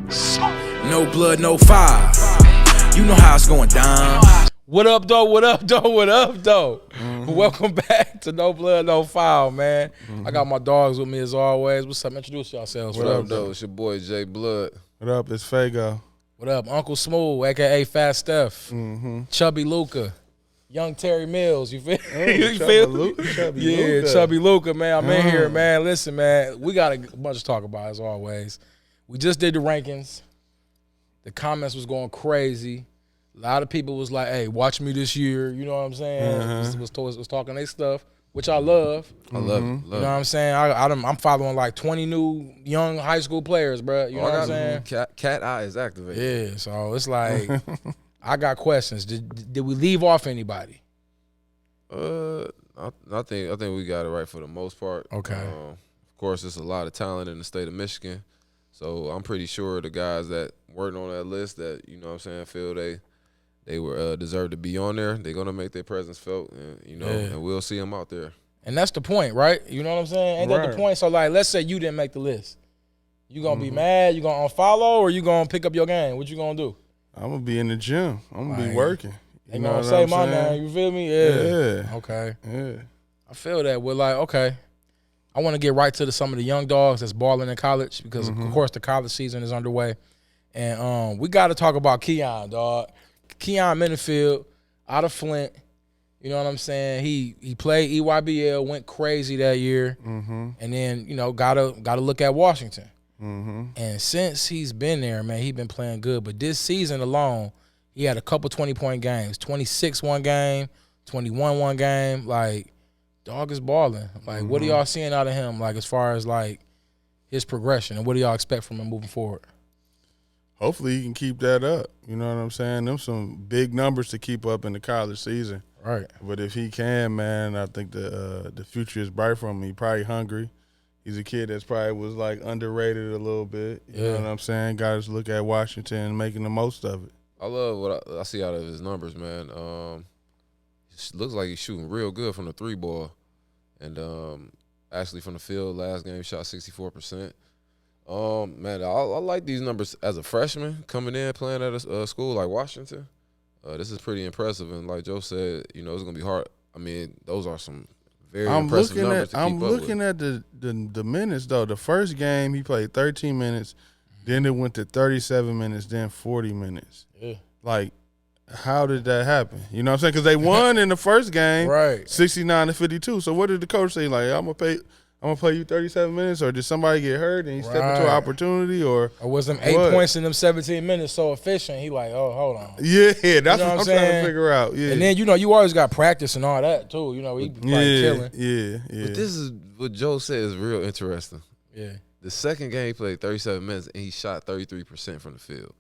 No blood, no fire. You know how it's going down. What up, though? What up, though? What up, though? Welcome back to No Blood, No Foul, man. I got my dogs with me as always. What's up? Introduce yourselves. What up, though? It's your boy, Jay Blood. What up? It's Fago. What up? Uncle Smooth, a.k.a. Fat Steph. Chubby Luca. Young Terry Mills. You feel, you feel me? Luka. Chubby Luca, man. I'm in here, man. Listen, man, we got a bunch to talk about as always. We just did the rankings. The comments was going crazy. A lot of people was like, hey, watch me this year. You know what I'm saying? Was talking their stuff, which I love. I love it. You know what I'm saying? I'm following like 20 new young high school players, bro. You know what I'm saying? Cat eye is activated. Yeah, so it's like, I got questions. Did we leave off anybody? I think we got it right for the most part. Okay. Of course, there's a lot of talent in the state of Michigan. So I'm pretty sure the guys that weren't on that list that, you know what I'm saying, feel they were deserve to be on there, they're going to make their presence felt, and, you know, and we'll see them out there. And that's the point, right? You know what I'm saying? Ain't that the point? So, like, let's say you didn't make the list. You going to be mad? You going to unfollow? Or you going to pick up your game? What you going to do? I'm going to be in the gym. I'm going to be working. They going to say my name. You feel me? Yeah. Okay. Yeah. I feel that. We're like, okay, I want to get right to some of the young dogs that's balling in college because, of course, the college season is underway. And we got to talk about Keon, dog. Keon Minifield out of Flint. You know what I'm saying? He played EYBL, went crazy that year. And then, you know, gotta look at Washington. And since he's been there, man, he's been playing good. But this season alone, he had a couple 20-point games. 26 one game, 21 one game. Like, dog is balling. Like, what are y'all seeing out of him, like, as far as, like, his progression? And what do y'all expect from him moving forward? Hopefully he can keep that up. You know what I'm saying? Them some big numbers to keep up in the college season. Right. But if he can, man, I think the future is bright for him. He probably hungry. He's a kid that's probably was, like, underrated a little bit. You know what I'm saying? Got to look at Washington and making the most of it. I love what I see out of his numbers, man. Looks like he's shooting real good from the three ball. And actually from the field, last game, shot 64%. Man, I like these numbers as a freshman coming in, playing at a school like Washington. This is pretty impressive. And like Joe said, you know, it's going to be hard. I mean, those are some very impressive numbers to keep up with. I'm looking at the minutes, though. The first game, he played 13 minutes. Then it went to 37 minutes, then 40 minutes. Yeah. Like, how did that happen? You know what I'm saying? Because they won in the first game, right, 69-52. So what did the coach say? Like, I'm gonna play you 37 minutes, or did somebody get hurt and he stepped into an opportunity, or was them 8 points in them 17 minutes so efficient? He like, oh, hold on. Yeah, that's what I'm trying to figure out. Yeah, and then you always got practice and all that too. You know, he like killing. Yeah. But this is what Joe said is real interesting. Yeah. The second game he played 37 minutes and he shot 33% from the field.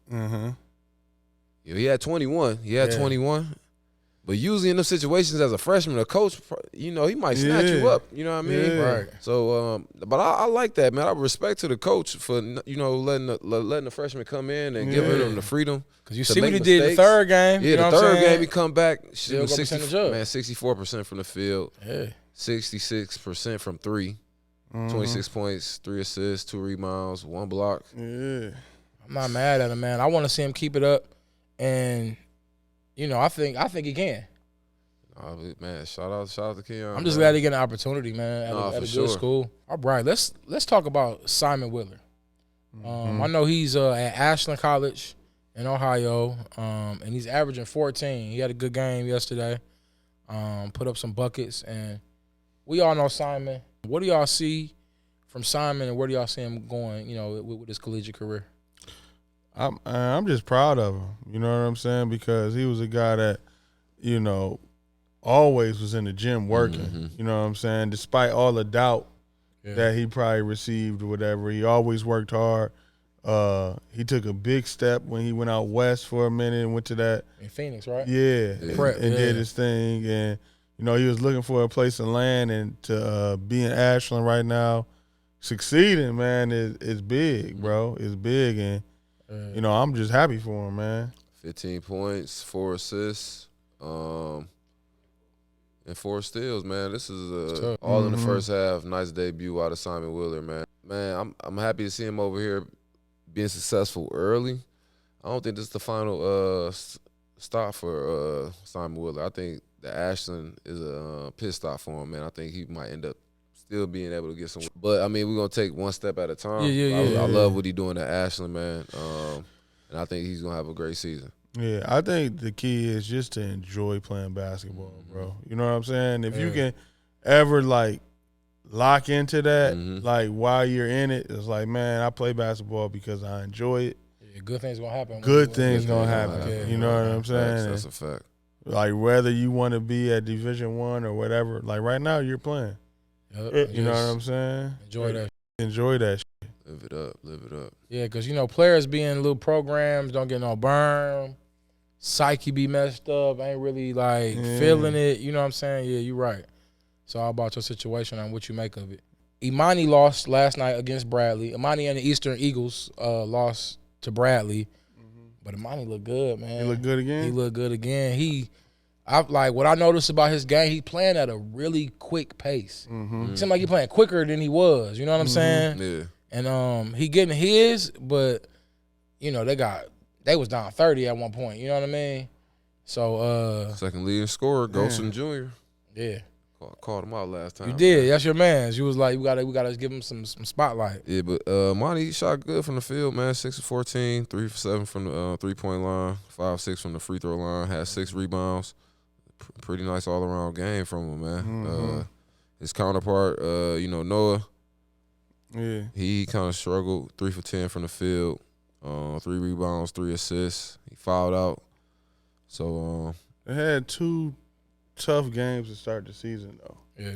You know, he had 21. But usually in those situations as a freshman, a coach, you know, he might snatch you up. You know what I mean? Yeah. Right. So, but I like that, man. I respect to the coach for, you know, letting the freshman come in and giving them the freedom. Because you see what he did the third game. Yeah, you know the third what I'm saying? game he come back, Still shooting 64% from the field. Yeah. 66% from three. 26 points, 3 assists, 2 rebounds, 1 block. Yeah. I'm not mad at him, man. I want to see him keep it up. And, you know, I think he can. Man, shout out to Keon. I'm just glad he get an opportunity, man, at a good school. All right, let's talk about Simon Whitler. I know he's at Ashland College in Ohio, and he's averaging 14. He had a good game yesterday, put up some buckets, and we all know Simon. What do y'all see from Simon, and where do y'all see him going, you know, with his collegiate career? I'm just proud of him. You know what I'm saying? Because he was a guy that, you know, always was in the gym working. You know what I'm saying? Despite all the doubt that he probably received or whatever, he always worked hard. He took a big step when he went out west for a minute and went to that. In Phoenix, right? Yeah. And did his thing. And, you know, he was looking for a place to land, and to be in Ashland right now, succeeding, man, is big, bro. It's big. And, you know, I'm just happy for him, man. 15 points, 4 assists, and 4 steals, man. This is all in the first half. Nice debut out of Simon Whitler, man. Man, I'm happy to see him over here being successful early, I don't think this is the final stop for Simon Willard. I think the Ashland is a pit stop for him, man. I think he might end up still being able to get some. But, I mean, we're going to take one step at a time. I love what he's doing at Ashland, man. And I think he's going to have a great season. Yeah, I think the key is just to enjoy playing basketball, bro. You know what I'm saying? If you can ever, like, lock into that, like, while you're in it, it's like, man, I play basketball because I enjoy it. Yeah, good things going to happen. Good things going to happen. You know what I'm saying? That's a fact. Like, whether you want to be at Division I or whatever, like, right now you're playing. Yep, you know what I'm saying? Enjoy that. Enjoy that shit. Live it up. Live it up. Yeah, because, you know, players be in little programs, don't get no burn, psyche be messed up, ain't really, like, feeling it. You know what I'm saying? Yeah, you're right. It's all about your situation and what you make of it. Imani lost last night against Bradley. Imani and the Eastern Eagles lost to Bradley. But Imani looked good, man. He looked good again? He looked good again. What I noticed about his game, he playing at a really quick pace. It seemed like he playing quicker than he was. You know what I'm saying? Yeah. And he getting his, but you know they was down 30 at one point. You know what I mean? So Second leading scorer, Golson Jr. Yeah. Called him out last time. You did. That's your man. You was like, we gotta give him some spotlight. Yeah, but Monty shot good from the field, man. 6 of 14, 3 for 7 from the 3-point line, 5-6 from the free throw line, had 6 rebounds. Pretty nice all around game from him, man. His counterpart, Noah. Yeah. He kind of struggled. 3 for 10 from the field, 3 rebounds, 3 assists. He fouled out. So they had 2 tough games to start the season, though. Yeah.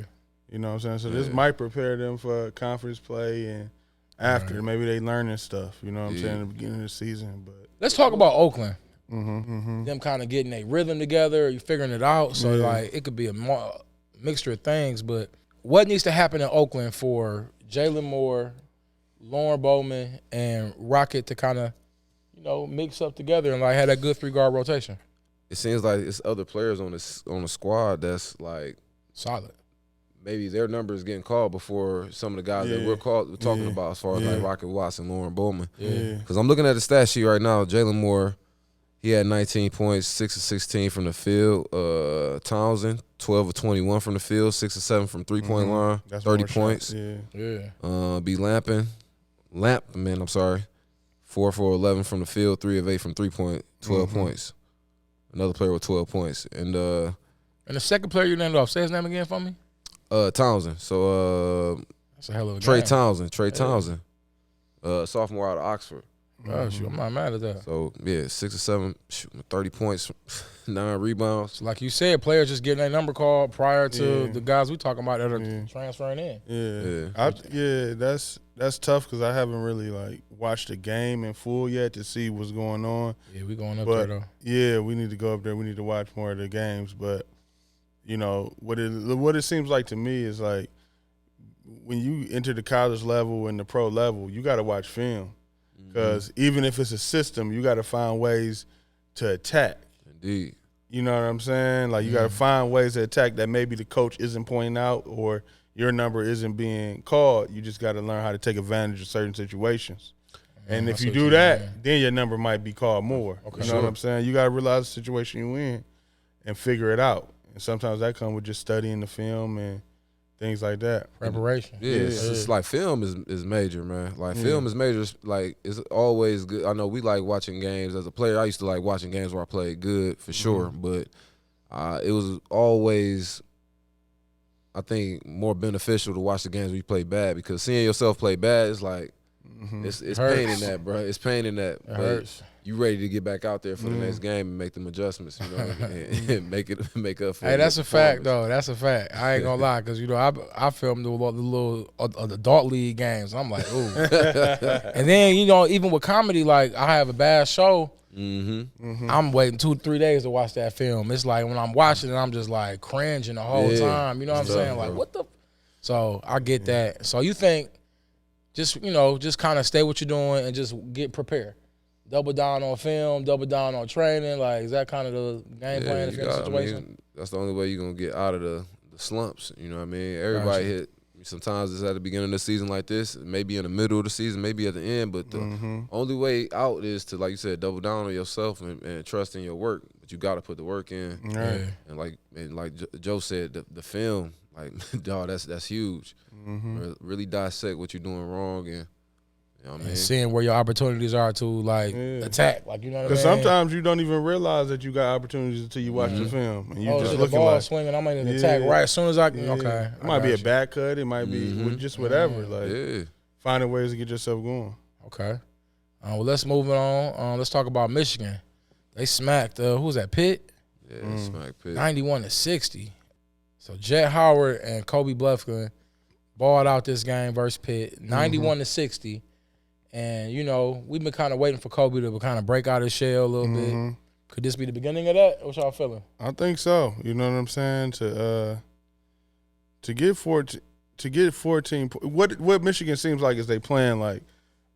You know what I'm saying? So this might prepare them for conference play and after. Maybe they learning stuff, you know what I'm saying, at the beginning of the season. But let's talk about Oakland. Them kind of getting a rhythm together, you figuring it out. So, like, it could be a mixture of things. But what needs to happen in Oakland for Jalen Moore, Lauren Bowman, and Rocket to kind of, mix up together and, like, have that good 3-guard rotation? it seems like it's other players on the squad that's like solid. Maybe their number is getting called before some of the guys that we're talking about as far as like Rocket Watson, Lauren Bowman. Because I'm looking at the stat sheet right now. Jalen Moore, he had 19 points, 6 of 16 from the field. Townsend, 12 of 21 from the field, 6 of 7 from three-point line, That's 30 points. B. Lampman, I'm sorry, 4 for 11 from the field, 3 of 8 from three-point, 12 points. Another player with 12 points. And the second player you named off, say his name again for me? Townsend. So that's a hell of a Trey game. Townsend. Sophomore out of Oxford. Oh, shoot, I'm not mad at that. So, 6 or 7, 30 points, 9 rebounds. So like you said, players just getting their number called prior to the guys we talking about that are transferring in. That's tough because I haven't really like watched the game in full yet to see what's going on. Yeah, we going up there though. Yeah, we need to go up there. We need to watch more of the games. But what it seems like to me is like when you enter the college level and the pro level, you got to watch film. Because even if it's a system, you got to find ways to attack. Indeed. You know what I'm saying? Like, you got to find ways to attack that maybe the coach isn't pointing out or your number isn't being called. You just got to learn how to take advantage of certain situations. And if you do that, then your number might be called more. Okay, you know what I'm saying? You got to realize the situation you're in and figure it out. And sometimes that comes with just studying the film and things like that. Preparation. Yeah, it's like film is major, man. Like film is major. Like it's always good. I know we like watching games as a player. I used to like watching games where I played good for sure, but it was always, I think, more beneficial to watch the games where you play bad because seeing yourself play bad is like it's pain in that, bro. It's pain in that. It hurts. You ready to get back out there for the next game and make them adjustments, and make up for it. Hey, that's a fact, though. That's a fact. I ain't gonna lie, because I filmed the little adult league games. And I'm like, ooh. And then even with comedy, like I have a bad show. I'm waiting 2-3 days to watch that film. It's like when I'm watching it, I'm just like cringing the whole time. You know what I'm saying? Like what the? So I get that. So you think just kind of stay what you're doing and just get prepared. Double down on film, double down on training. Like, is that kind of the game plan in the situation? That's the only way you're going to get out of the slumps. You know what I mean? Everybody hit, Sometimes it's at the beginning of the season like this, maybe in the middle of the season, maybe at the end. But the only way out is to, like you said, double down on yourself and trust in your work. But you got to put the work in. Right. And like Joe said, the film, like, dog, that's huge. Really dissect what you're doing wrong, and you know what I mean? And seeing where your opportunities are to attack, like, you know what I mean? Because sometimes you don't even realize that you got opportunities until you watch the film, and you just the looking ball like swinging. I'm in an attack right as soon as I can. Okay, It might be a back cut. It might be just whatever. Like finding ways to get yourself going. Okay. Well, let's move it on. Let's talk about Michigan. They smacked. Who was that? Pitt. Yeah, smack Pitt. 91-60. So Jet Howard and Kobe Bluffkin balled out this game versus Pitt, 91-60. And, you know, we've been kind of waiting for Kobe to kind of break out his shell a little bit. Could this be the beginning of that? What y'all feeling? I think so. You know what I'm saying? To get 14 what Michigan seems like is they playing like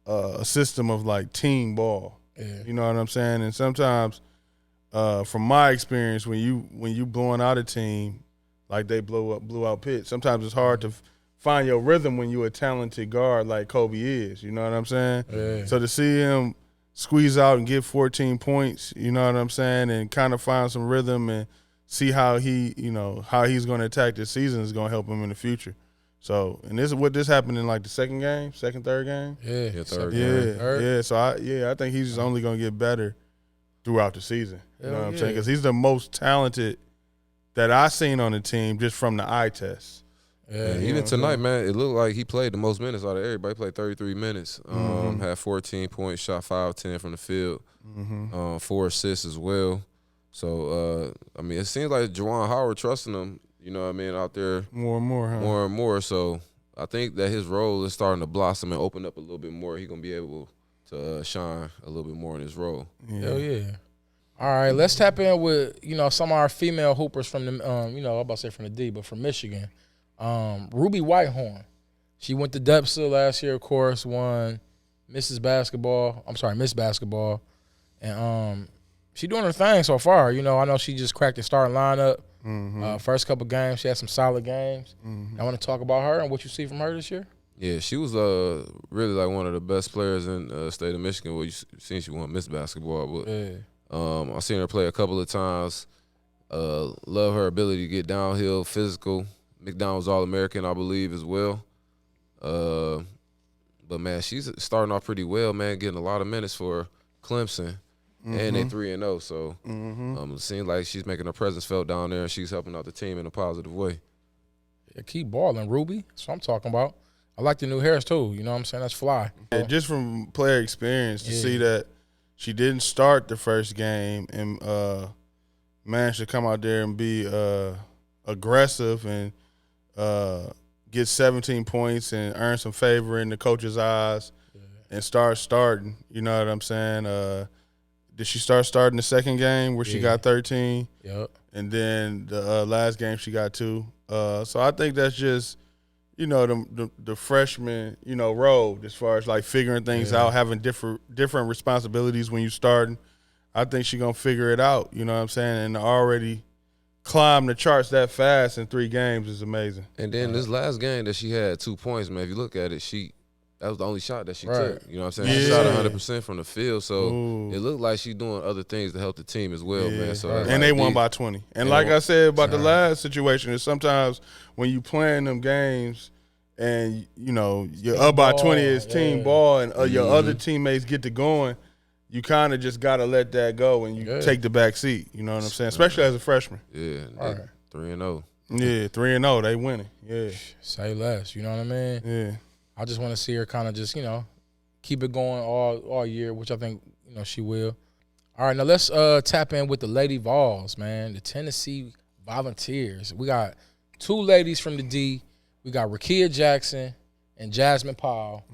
a system of like team ball. Yeah. You know what I'm saying? And sometimes from my experience, when you blowing out a team like they blew out Pitt, sometimes it's hard to find your rhythm when you're a talented guard like Kobe is. You know what I'm saying? Yeah. So to see him squeeze out and get 14 points, you know what I'm saying, and kind of find some rhythm and see how he's going to attack this season is going to help him in the future. So, and this happened in like the third game. Yeah, third game. Yeah. So I think he's just only going to get better throughout the season. You know what I'm saying? Yeah. Because he's the most talented that I seen on the team just from the eye test. Yeah, even tonight, man, it looked like he played the most minutes out of everybody. He played 33 minutes, had 14 points, shot 5-10 from the field, 4 assists as well. So, I mean, it seems like Juwan Howard trusting him, you know what I mean, out there More and more, huh? more and more. So I think that his role is starting to blossom and open up a little bit more. He's going to be able to shine a little bit more in his role. Hell yeah. All right, let's tap in with, you know, some of our female hoopers from the, you know, I'm about to say from the D, but from Michigan. Ruby Whitehorn. She went to DEPSA last year, of course, won Miss Basketball. And she doing her thing so far. You know, I know she just cracked the starting lineup. First couple games, she had some solid games. I want to talk about her and what you see from her this year. Yeah, she was really like one of the best players in the state of Michigan. Well, you seen she won Miss Basketball, but I seen her play a couple of times. Love her ability to get downhill, physical. McDonald's All-American, I believe, as well. But, man, she's starting off pretty well, man, getting a lot of minutes for Clemson. And they 3-0. So it seems like she's making her presence felt down there, and she's helping out the team in a positive way. Yeah, keep balling, Ruby. That's what I'm talking about. I like the new hairs, too. You know what I'm saying? That's fly. Yeah, just from player experience to see that she didn't start the first game and managed to come out there and be aggressive and get 17 points and earn some favor in the coach's eyes and start starting. You know what I'm saying? Did she start starting the second game where she got 13? Yep. And then the last game she got 2. So I think that's just, you know, the freshman, you know, road as far as like figuring things out, having different responsibilities when you starting. I think she's going to figure it out, you know what I'm saying? And already climb the charts that fast in 3 games is amazing. And then this last game that she had 2 points, man, if you look at it, that was the only shot that she took. You know what I'm saying? She shot 100% from the field, so it looked like she's doing other things to help the team as well, man. So and they won by 20. And like I said about the last situation, is sometimes when you playing them games and, you know, you're up by 20, it's team ball, and your other teammates get to going, you kind of just got to let that go and you take the back seat. You know what I'm saying? Especially as a freshman. Yeah, 3-0. Yeah, 3-0, they winning. Yeah. Say less, you know what I mean? Yeah. I just want to see her kind of just, you know, keep it going all year, which I think, you know, she will. All right, now let's tap in with the Lady Vols, man, the Tennessee Volunteers. We got 2 ladies from the D. We got Rakia Jackson and Jasmine Powell.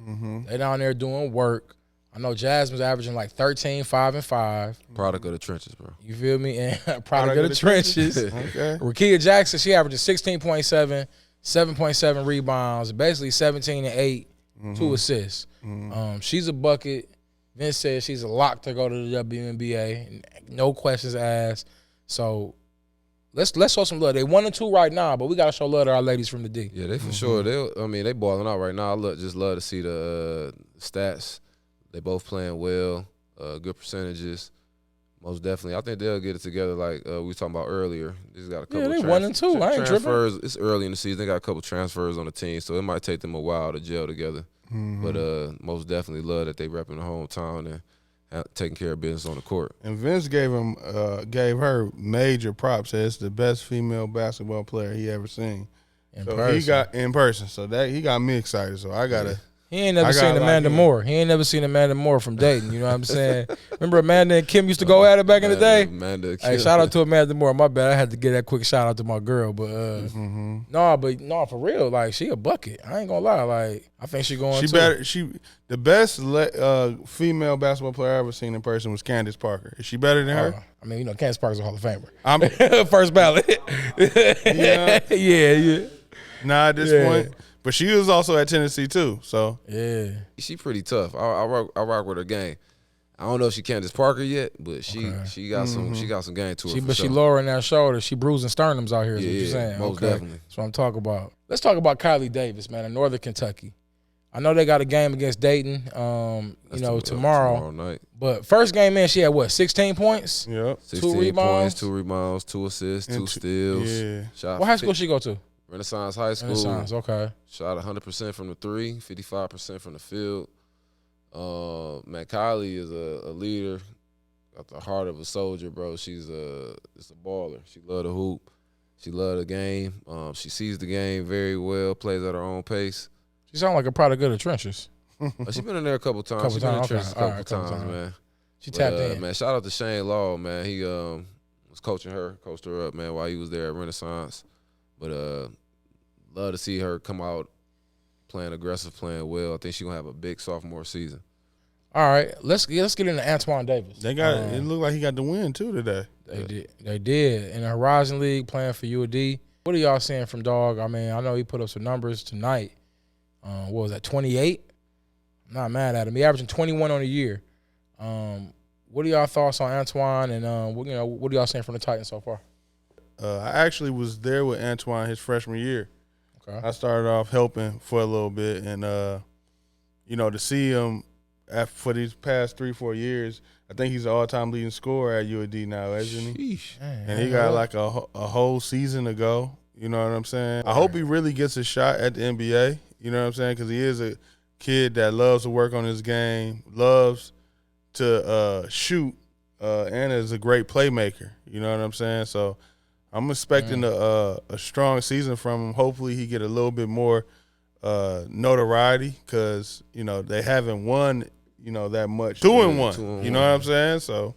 They down there doing work. I know Jasmine's averaging like 13, 5, and 5. Product of the trenches, bro. You feel me? And product of the trenches. Okay. Rakia Jackson, she averages 16.7, 7.7 rebounds, basically 17 and 8, 2 assists. She's a bucket. Vince says she's a lock to go to the WNBA. No questions asked. So let's show some love. They 1-2 right now, but we gotta show love to our ladies from the D. Yeah, they for sure. They balling out right now. Just love to see the stats. They both playing well, good percentages. Most definitely. I think they'll get it together like we were talking about earlier. They just got a couple they 1-2. I ain't transfers. It's early in the season. They got a couple transfers on the team, so it might take them a while to gel together. But most definitely love that they repping the hometown and taking care of business on the court. And Vince gave her major props. Said it's the best female basketball player he ever seen. In person. So that he got me excited. So I gotta. He ain't never seen Amanda Moore. He ain't never seen Amanda Moore from Dayton. You know what I'm saying? Remember Amanda and Kim used to go at it back in the day? Amanda, hey, shout out to Amanda Moore. My bad. I had to get that quick shout out to my girl. But no, for real. Like, she a bucket. I ain't gonna lie. Like, I think she going the best female basketball player I ever seen in person was Candace Parker. Is she better than her? I mean, Candace Parker's a Hall of Famer. First ballot. yeah. Nah, at this point. But she was also at Tennessee too, so yeah, she pretty tough. I rock with her game. I don't know if she Candace Parker yet, but she got some game to her. But she lowering that shoulder. She bruising sternums out here. Is what you're saying? Most definitely. That's what I'm talking about. Let's talk about Kylie Davis, man, in Northern Kentucky. I know they got a game against Dayton, tomorrow night. But first game in, she had 16 points? Yep. 16 points, 2 rebounds, 2 assists, 2 steals. Yeah. What high school she go to? Renaissance High School. Renaissance, okay. Shot 100% from the 3, 55% from the field. Man, Kylie is a leader. Got the heart of a soldier, bro. She's a baller. She love the hoop. She love the game. She sees the game very well. Plays at her own pace. She sound like a product of the trenches. She's been in there a couple times. She's been in the trenches a couple times, man. She tapped in. Man, shout out to Shane Law, man. He was coached her up, man, while he was there at Renaissance. But love to see her come out playing aggressive, playing well. I think she's gonna have a big sophomore season. All right, let's get into Antoine Davis. They got it looked like he got the win too today. They did in the Horizon League playing for UD. What are y'all seeing from Dog? I mean, I know he put up some numbers tonight. What was that, 28? I'm not mad at him. He averaging 21 on the year. What are y'all thoughts on Antoine, and what are y'all seeing from the Titans so far? I actually was there with Antoine his freshman year. Okay. I started off helping for a little bit, and to see him for these past 3-4 years, I think he's the all-time leading scorer at UAD now, isn't he? And he got like a whole season to go. You know what I'm saying? I hope he really gets a shot at the NBA. You know what I'm saying? Because he is a kid that loves to work on his game, loves to shoot, and is a great playmaker. You know what I'm saying? So I'm expecting a strong season from him. Hopefully he get a little bit more notoriety because, they haven't won, that much. 2-1. You know what I'm saying? So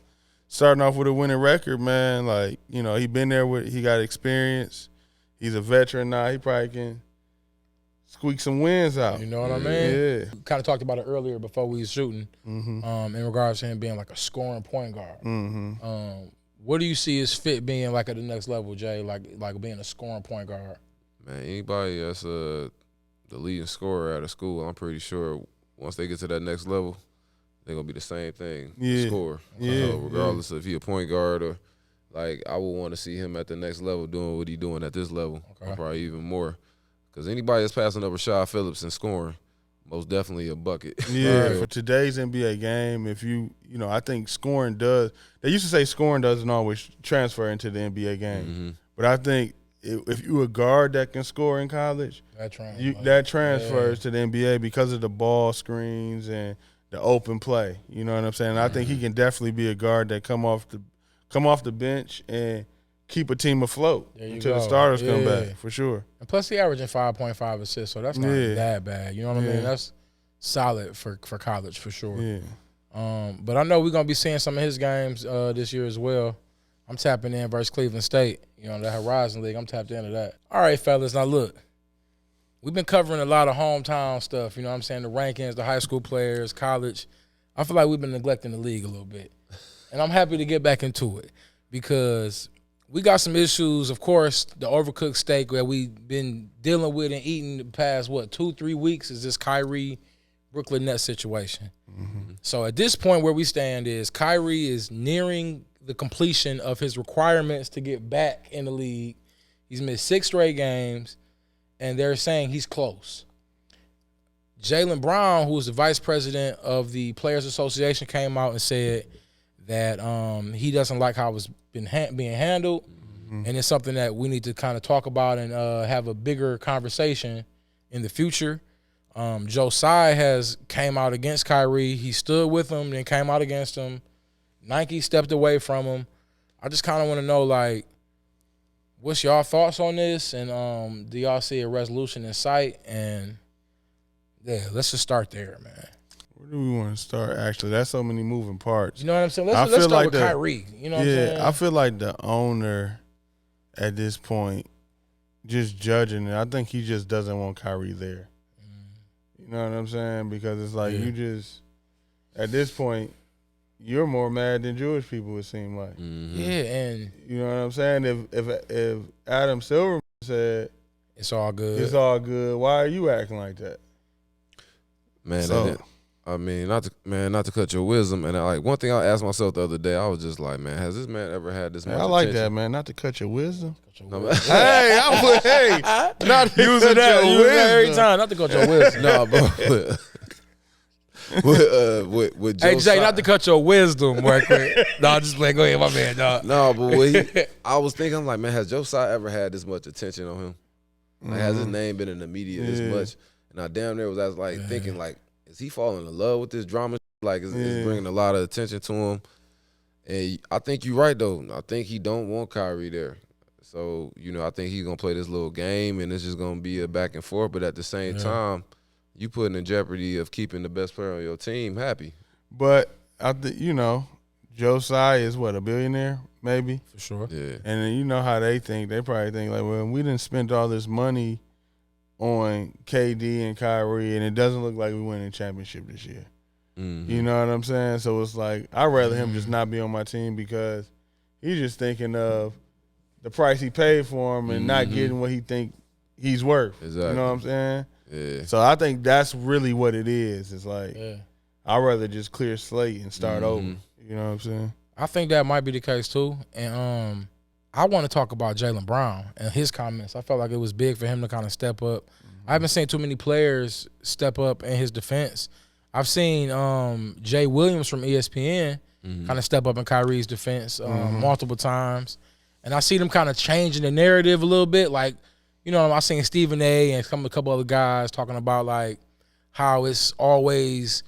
starting off with a winning record, man, like, he been there he got experience. He's a veteran now. He probably can squeak some wins out. You know what I mean? Yeah. We kind of talked about it earlier before we was shooting in regards to him being like a scoring point guard. What do you see his fit being like at the next level, Jay, like being a scoring point guard? Man, anybody that's the leading scorer out of school, I'm pretty sure once they get to that next level, they're going to be the same thing, score. Regardless if he a point guard or, like, I would want to see him at the next level doing what he doing at this level, or probably even more. Because anybody that's passing up Rashad Phillips and scoring, most definitely a bucket. Yeah, for today's NBA game, if I think scoring does – they used to say scoring doesn't always transfer into the NBA game. But I think if you a guard that can score in college, that transfers to the NBA because of the ball screens and the open play. You know what I'm saying? I think he can definitely be a guard that come off the bench and keep a team afloat until the starters come back, for sure. And plus, he averaging 5.5 assists, so that's not that bad. You know what I mean? That's solid for college, for sure. Yeah. But I know we're going to be seeing some of his games this year as well. I'm tapping in versus Cleveland State, the Horizon League. I'm tapped into that. All right, fellas, now look. We've been covering a lot of hometown stuff, you know what I'm saying, the rankings, the high school players, college. I feel like we've been neglecting the league a little bit. And I'm happy to get back into it because we got some issues. Of course, the overcooked steak that we've been dealing with and eating the past, 2-3 weeks is this Kyrie Brooklyn Nets situation. So at this point where we stand is Kyrie is nearing the completion of his requirements to get back in the league. He's missed 6 straight games, and they're saying he's close. Jaylen Brown, who is the vice president of the Players Association, came out and said that he doesn't like how it's been being handled, and it's something that we need to kind of talk about and have a bigger conversation in the future. Josiah has came out against Kyrie. He stood with him, then came out against him. Nike stepped away from him. I just kind of want to know, like, what's y'all thoughts on this? And do y'all see a resolution in sight? And, yeah, let's just start there, man. Where do we want to start, actually? That's so many moving parts. You know what I'm saying? Let's start with Kyrie. You know what I'm saying? I feel like the owner at this point just judging it. I think he just doesn't want Kyrie there. You know what I'm saying? Because it's like you just, at this point, you're more mad than Jewish people, it seems like. Yeah, and you know what I'm saying? If Adam Silver said it's all good, why are you acting like that? Man, I mean, not to cut your wisdom, and one thing I asked myself the other day, I was just like, man, has this man ever had this much I like attention? that, man. Not to cut your wisdom. No, not to using cut that your wisdom every time. Not to cut your wisdom. No, but with Hey, Josiah, Jay, not to cut your wisdom, right quick. No, just play. Go ahead, my man, dog. No, but I was thinking, I'm like, man, has Josiah ever had this much attention on him? Like, has his name been in the media this much? And I damn near was thinking, like, is he falling in love with this drama? Like, it's bringing a lot of attention to him. And I think you're right, though. I think he don't want Kyrie there. So, I think he's going to play this little game, and it's just going to be a back and forth. But at the same time, you putting in jeopardy of keeping the best player on your team happy. But, Josiah is what, a billionaire, maybe? For sure. Yeah. And then you know how they think. They probably think, like, well, we didn't spend all this money on KD and Kyrie, and it doesn't look like we win a championship this year. Mm-hmm. You know what I'm saying? So it's like, I'd rather him just not be on my team because he's just thinking of the price he paid for him and not getting what he think he's worth. Exactly. You know what I'm saying? Yeah. So I think that's really what it is. It's like, I'd rather just clear slate and start over. You know what I'm saying? I think that might be the case too. And I want to talk about Jaylen Brown and his comments. I felt like it was big for him to kind of step up. I haven't seen too many players step up in his defense. I've seen Jay Williams from ESPN kind of step up in Kyrie's defense multiple times. And I see them kind of changing the narrative a little bit. Like, I seen Stephen A. and a couple other guys talking about, like, how it's always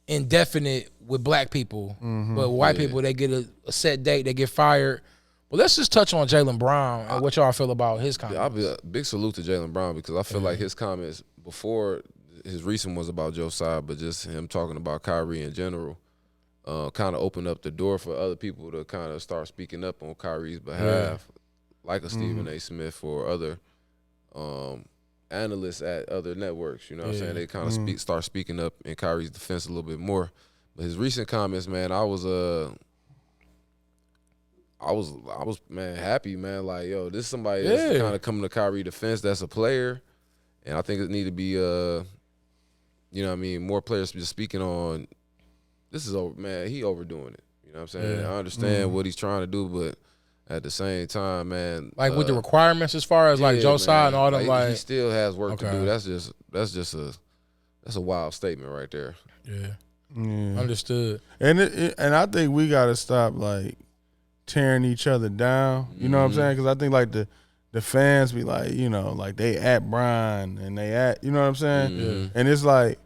indefinite with black people. But white people, they get a set date, they get fired. Well, let's just touch on Jaylen Brown and what y'all feel about his comments. I'll be a big salute to Jaylen Brown because I feel like his comments before his recent was about Josiah, but just him talking about Kyrie in general, kind of opened up the door for other people to kind of start speaking up on Kyrie's behalf, like a Stephen A. Smith or other analysts at other networks. You know what I'm saying? They kind of start speaking up in Kyrie's defense a little bit more. But his recent comments, man, I was man happy, man. Like, yo, this is somebody that's kind of coming to Kyrie's defense. That's a player, and I think it need to be more players just speaking on. This is over, man. He overdoing it. You know what I'm saying? I understand what he's trying to do, but at the same time, man, like with the requirements as far as like Josiah and all them, like he still has work to do. That's just a wild statement right there. Yeah. Understood. And I think we got to stop like tearing each other down. You know what I'm saying? Because I think like the fans be like, like they at Brian and they at, you know what I'm saying? And it's like,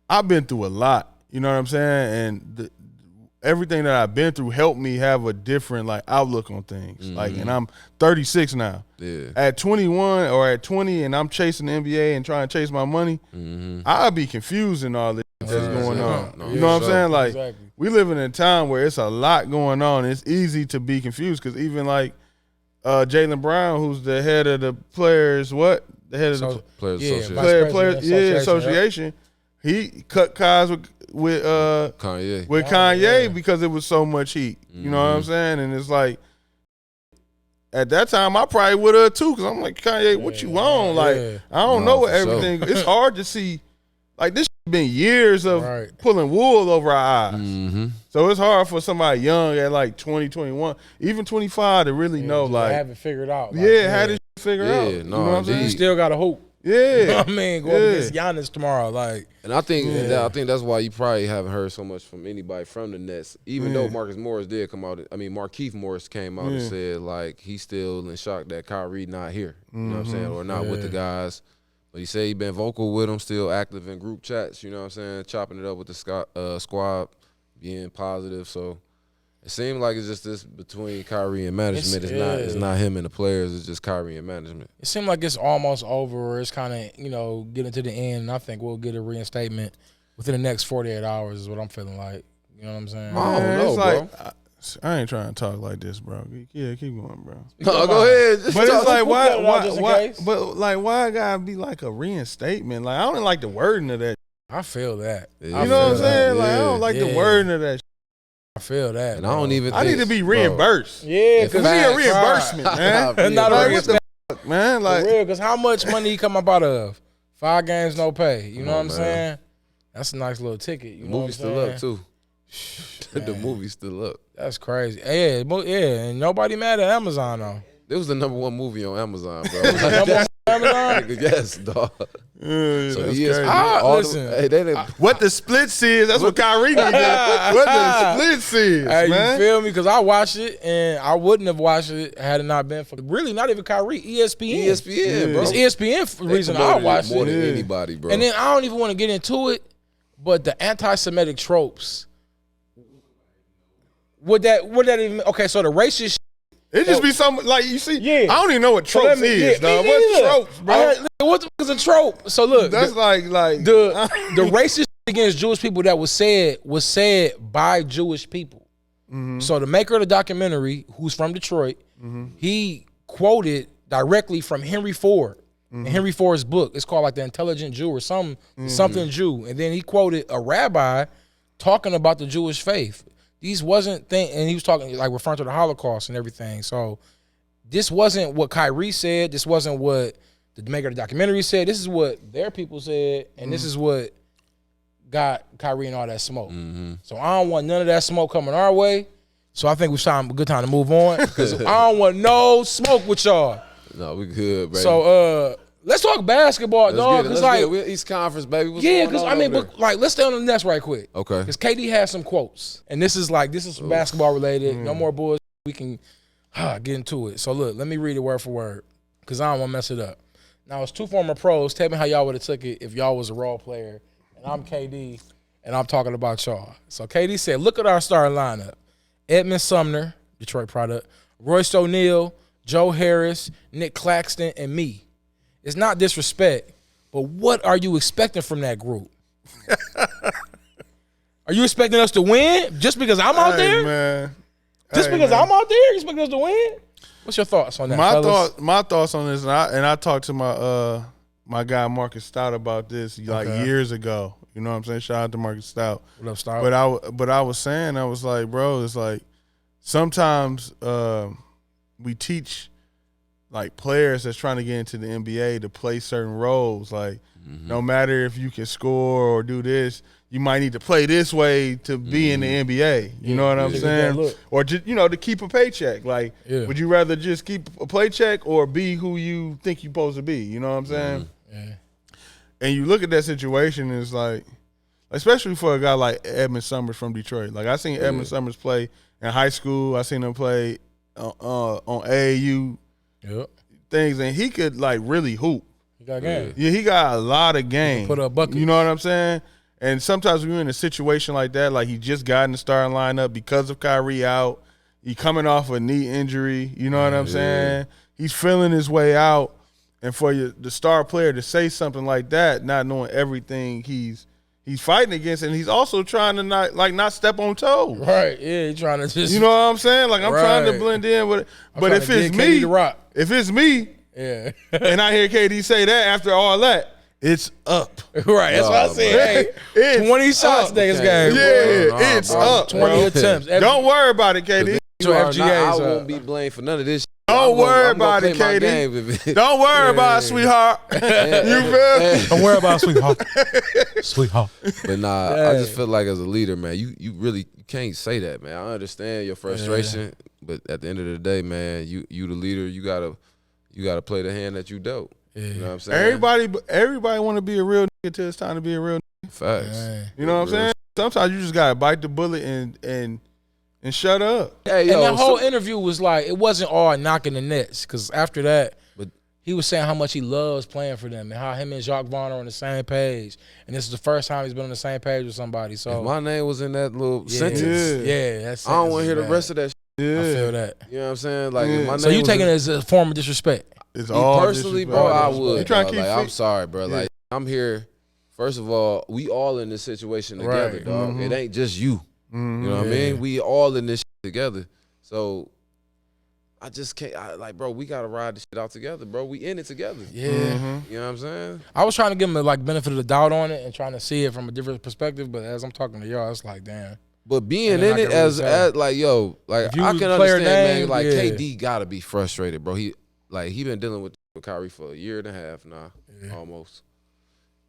I've been through a lot. You know what I'm saying? And everything that I've been through helped me have a different like outlook on things. Like, and I'm 36 now. Yeah. At 21 or at 20, and I'm chasing the NBA and trying to chase my money, I'll be confused in all this that's going on. You know what I'm saying? Like, we live in a time where it's a lot going on. It's easy to be confused because even like Jaylen Brown, who's the head of the players, the head of the Players Association. Association, he cut ties with Kanye because it was so much heat. You know what I'm saying? And it's like, at that time, I probably would have too, because I'm like, Kanye, what you on? Like, I don't know what everything. It's hard to see Like this been years of pulling wool over our eyes. Mm-hmm. So it's hard for somebody young at like 20, 21, even 25 to really know like have it figured out. Like, had it figured out. No, you know what I'm saying? You still got a hope. Yeah. You know what I mean? Going against Giannis tomorrow. Like, and I think that's why you probably haven't heard so much from anybody from the Nets. Even though Marcus Morris did come out. I mean, Markieff Morris came out and said like he's still in shock that Kyrie not here. You know what I'm saying? Or not with the guys. But he said he been vocal with them, still active in group chats, you know what I'm saying, chopping it up with the squad, being positive. So it seemed like it's just this between Kyrie and management. It's not him and the players. It's just Kyrie and management. It seemed like it's almost over, or it's kind of, getting to the end. And I think we'll get a reinstatement within the next 48 hours is what I'm feeling like. You know what I'm saying? I don't know, bro. I ain't trying to talk like this, bro. Yeah, keep going, bro. No, go ahead. But it's like why? But like, why it gotta be like a reinstatement? Like, I don't like the wording of that. I feel that. You know what I'm saying? Like, I don't like the wording of that. I feel that. And I don't even. I need to be reimbursed. Yeah, because we need a reimbursement, man. Not like, a reimbursement, man. Like, for real, because how much money he come up out of? 5 games, no pay. You know what I'm saying? That's a nice little ticket. You know movie's still up too. The movie's still up. That's crazy. Yeah, and nobody mad at Amazon though. It was the #1 movie on Amazon, bro. Amazon? Yes, dog. So he is. Listen, what the splits is, that's what Kyrie did. What the splits is, hey, man. You feel me? Because I watched it, and I wouldn't have watched it had it not been for really not even Kyrie, ESPN. ESPN, bro. It's ESPN reason I watched it more than anybody, bro. And then I don't even want to get into it, but the anti-Semitic tropes. Would that even okay? So the racist. It just be something like you see. Yeah. I don't even know what tropes is, dog. What's tropes, bro? What the fuck is a trope? So look, that's like the racist against Jewish people that was said by Jewish people. Mm-hmm. So the maker of the documentary, who's from Detroit, he quoted directly from Henry Ford. In Henry Ford's book, it's called like The Intelligent Jew or something Jew, and then he quoted a rabbi talking about the Jewish faith. These wasn't and he was talking like referring to the Holocaust and everything. So this wasn't what Kyrie said. This wasn't what the maker of the documentary said. This is what their people said, and this is what got Kyrie and all that smoke. So I don't want none of that smoke coming our way. So I think it's a good time to move on because I don't want no smoke with y'all. No, we good, baby. So let's talk basketball, dog. Because like we're East Conference, baby. because I mean, but like let's stay on the Nets right quick. Okay. Because KD has some quotes, and this is basketball related. No more bullshit. We can get into it. So look, let me read it word for word because I don't want to mess it up. Now it's 2 former pros. Tell me how y'all would have took it if y'all was a role player, and I'm KD, and I'm talking about y'all. So KD said, "Look at our starting lineup: Edmund Sumner, Detroit product, Royce O'Neal, Joe Harris, Nick Claxton, and me. It's not disrespect, but what are you expecting from that group? Are you expecting us to win just because I'm out there? Man. Just because I'm out there, you expect us to win? What's your thoughts on that, fellas? My thoughts on this, and I talked to my guy Marcus Stout about this years ago. You know what I'm saying? Shout out to Marcus Stout. What up, Stout? But I was saying, I was like, bro, it's like sometimes we teach like players that's trying to get into the NBA to play certain roles. Like no matter if you can score or do this, you might need to play this way to be in the NBA. You know what I'm saying? Or just, to keep a paycheck. Like, would you rather just keep a paycheck or be who you think you're supposed to be? You know what I'm saying? Yeah. And you look at that situation, and it's like, especially for a guy like Edmund Summers from Detroit. Like I seen Edmund Summers play in high school. I seen him play on AAU things, and he could like really hoop. He got game. Yeah, he got a lot of game. Put up buckets. You know what I'm saying? And sometimes when you're in a situation like that, like he just got in the starting lineup because of Kyrie out. He coming off a knee injury. You know what I'm saying? He's feeling his way out. And for the star player to say something like that, not knowing everything he's fighting against, and he's also trying to not step on toes. Right, yeah, he's trying to just. You know what I'm saying? Like I'm trying to blend in with it. But if it's me, and I hear KD say that after all that, it's up. Right, that's what I said. Hey, 20 shots next game. Yeah, it's up. 20 attempts. Don't worry about it, KD. I won't be blamed for none of this. Don't worry about it, KD. Don't worry about it, sweetheart. You feel me? Don't worry about it, sweetheart. Sweetheart. But nah, I just feel like as a leader, man, you really can't say that, man. I understand your frustration, but at the end of the day, man, you the leader. You gotta play the hand that you dealt. Yeah. You know what I'm saying? Everybody want to be a real nigga till it's time to be a real nigga. Facts. Man. You know what I'm saying? Sometimes you just gotta bite the bullet and shut up. Hey, yo, and that whole interview was like, it wasn't all knocking the Nets, because after that, he was saying how much he loves playing for them and how him and Jacques Vaughn are on the same page. And this is the first time he's been on the same page with somebody. So if my name was in that little sentence. That's I don't want to hear the rest of that shit. Yeah. I feel that. You know what I'm saying? Like, if my name so you taking it as a form of disrespect? It's all personally, bro, I would. You trying to keep I'm sorry, bro. Like, I'm here. First of all, we all in this situation together, dog. Mm-hmm. It ain't just you. Mm-hmm. You know what I mean? We all in this shit together. So I just can't, bro, we got to ride this shit out together, bro. We in it together. Yeah. Mm-hmm. You know what I'm saying? I was trying to give him the benefit of the doubt on it and trying to see it from a different perspective, but as I'm talking to y'all, it's like, damn. But being in it as like, yo, like, I can understand, man, like, KD got to be frustrated, bro. He been dealing with Kyrie for a year and a half now, almost.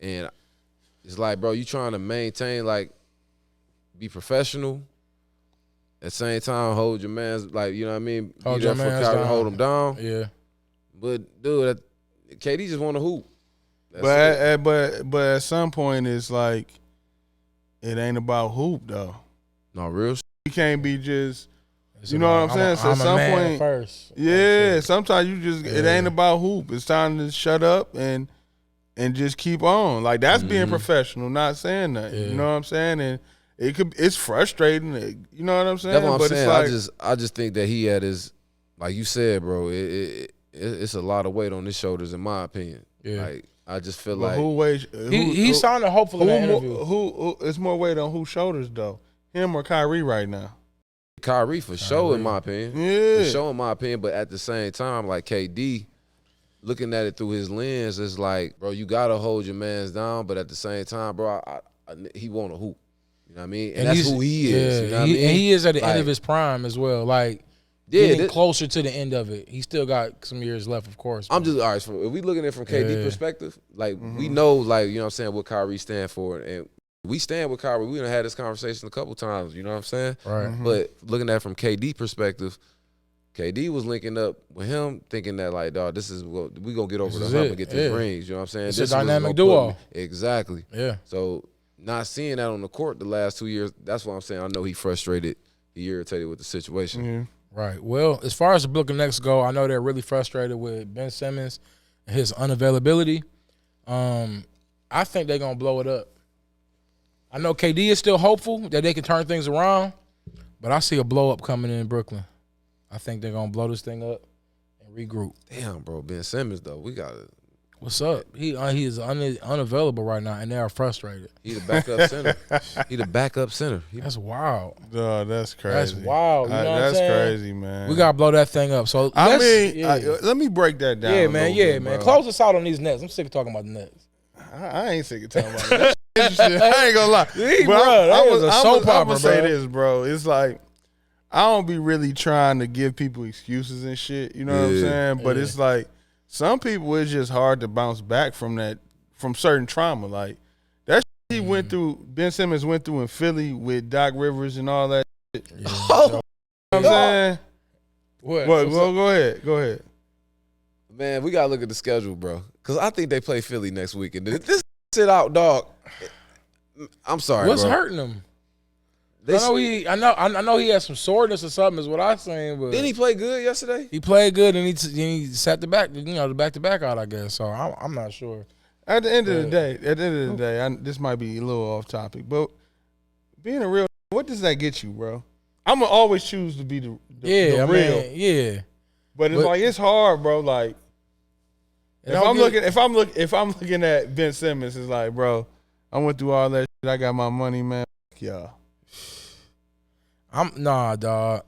And it's like, bro, you trying to maintain, like, be professional. At the same time, hold your man's, like, you know what I mean? Hold be there your for man's Kyrie, down. hold him down. Yeah. But, dude, KD just want to hoop. But at some point, it's like, it ain't about hoop, though. No, real shit. You can't be just, you know what I'm saying? So at some point, first. yeah, sometimes you just, it ain't about hoop. It's time to shut up and just keep on. Like, that's being professional, not saying nothing. Yeah. You know what I'm saying? And it's frustrating. You know what I'm saying? That's what I'm saying. It's like, I just think that he had his, like you said, bro. It's a lot of weight on his shoulders, in my opinion. Yeah. Like, I just feel but like he sounded hopeful in that interview. Who it's more weight on whose shoulders though? Him or Kyrie right now? Kyrie for sure, in my opinion. Yeah, For sure, in my opinion. But at the same time, like, KD, looking at it through his lens, it's like, bro, you gotta hold your man's down. But at the same time, bro, he want to hoop. You know what I mean? And that's who he is. You know what I mean? And he is at the end of his prime as well. Like, getting closer to the end of it. He still got some years left, of course. I'm just, all right, so if we looking at it from KD perspective, like, we know, like, you know what I'm saying, what Kyrie stand for. And we stand with Kyrie. We done had this conversation a couple times, you know what I'm saying? Right. But looking at it from KD perspective, KD was linking up with him, thinking that, like, dog, this is what we gonna get over the hump and get these rings. You know what I'm saying? It's this a dynamic duo. Exactly. Yeah. So not seeing that on the court the last 2 years, that's what I'm saying. I know he frustrated, he irritated with the situation. Yeah. Right. Well, as far as the Brooklyn Nets go, I know they're really frustrated with Ben Simmons and his unavailability. I think they're gonna blow it up. I know KD is still hopeful that they can turn things around, but I see a blow up coming in Brooklyn. I think they're gonna blow this thing up and regroup. Damn, bro, Ben Simmons though, we got to. What's up? He is unavailable right now, and they are frustrated. He the backup center. He the backup center. That's wild. Oh, that's crazy. That's wild. You know what I'm that's saying? crazy, man. We gotta blow that thing up. So let me break that down. Yeah, man. Yeah, bit, man. bro. Close us out on these Nets. I'm sick of talking about the Nets. I ain't sick of talking about it. That's interesting. I ain't gonna lie. I'm gonna say this, bro. It's like, I don't be really trying to give people excuses and shit. You know what I'm saying? But it's like, some people, it's just hard to bounce back from that, from certain trauma. Like, that shit he went through, Ben Simmons went through in Philly with Doc Rivers and all that shit. Yeah. You know what I'm saying? What? Go ahead. Man, we gotta look at the schedule, bro. Cause I think they play Philly next week, and this sit out, dog. I'm sorry, What's bro. hurting him? I know he has some soreness or something. Is what I'm saying. But Didn't he play good yesterday? he played good, and he sat the back-to-back out. I guess so. I'm not sure. At the end of the day, this might be a little off topic, but being a real, what does that get you, bro? I'm gonna always choose to be the real. Yeah. But it's like, it's hard, bro. Like, if I'm looking at Ben Simmons, it's like, bro, I went through all that shit. I got my money, man. Fuck y'all. Nah, dog.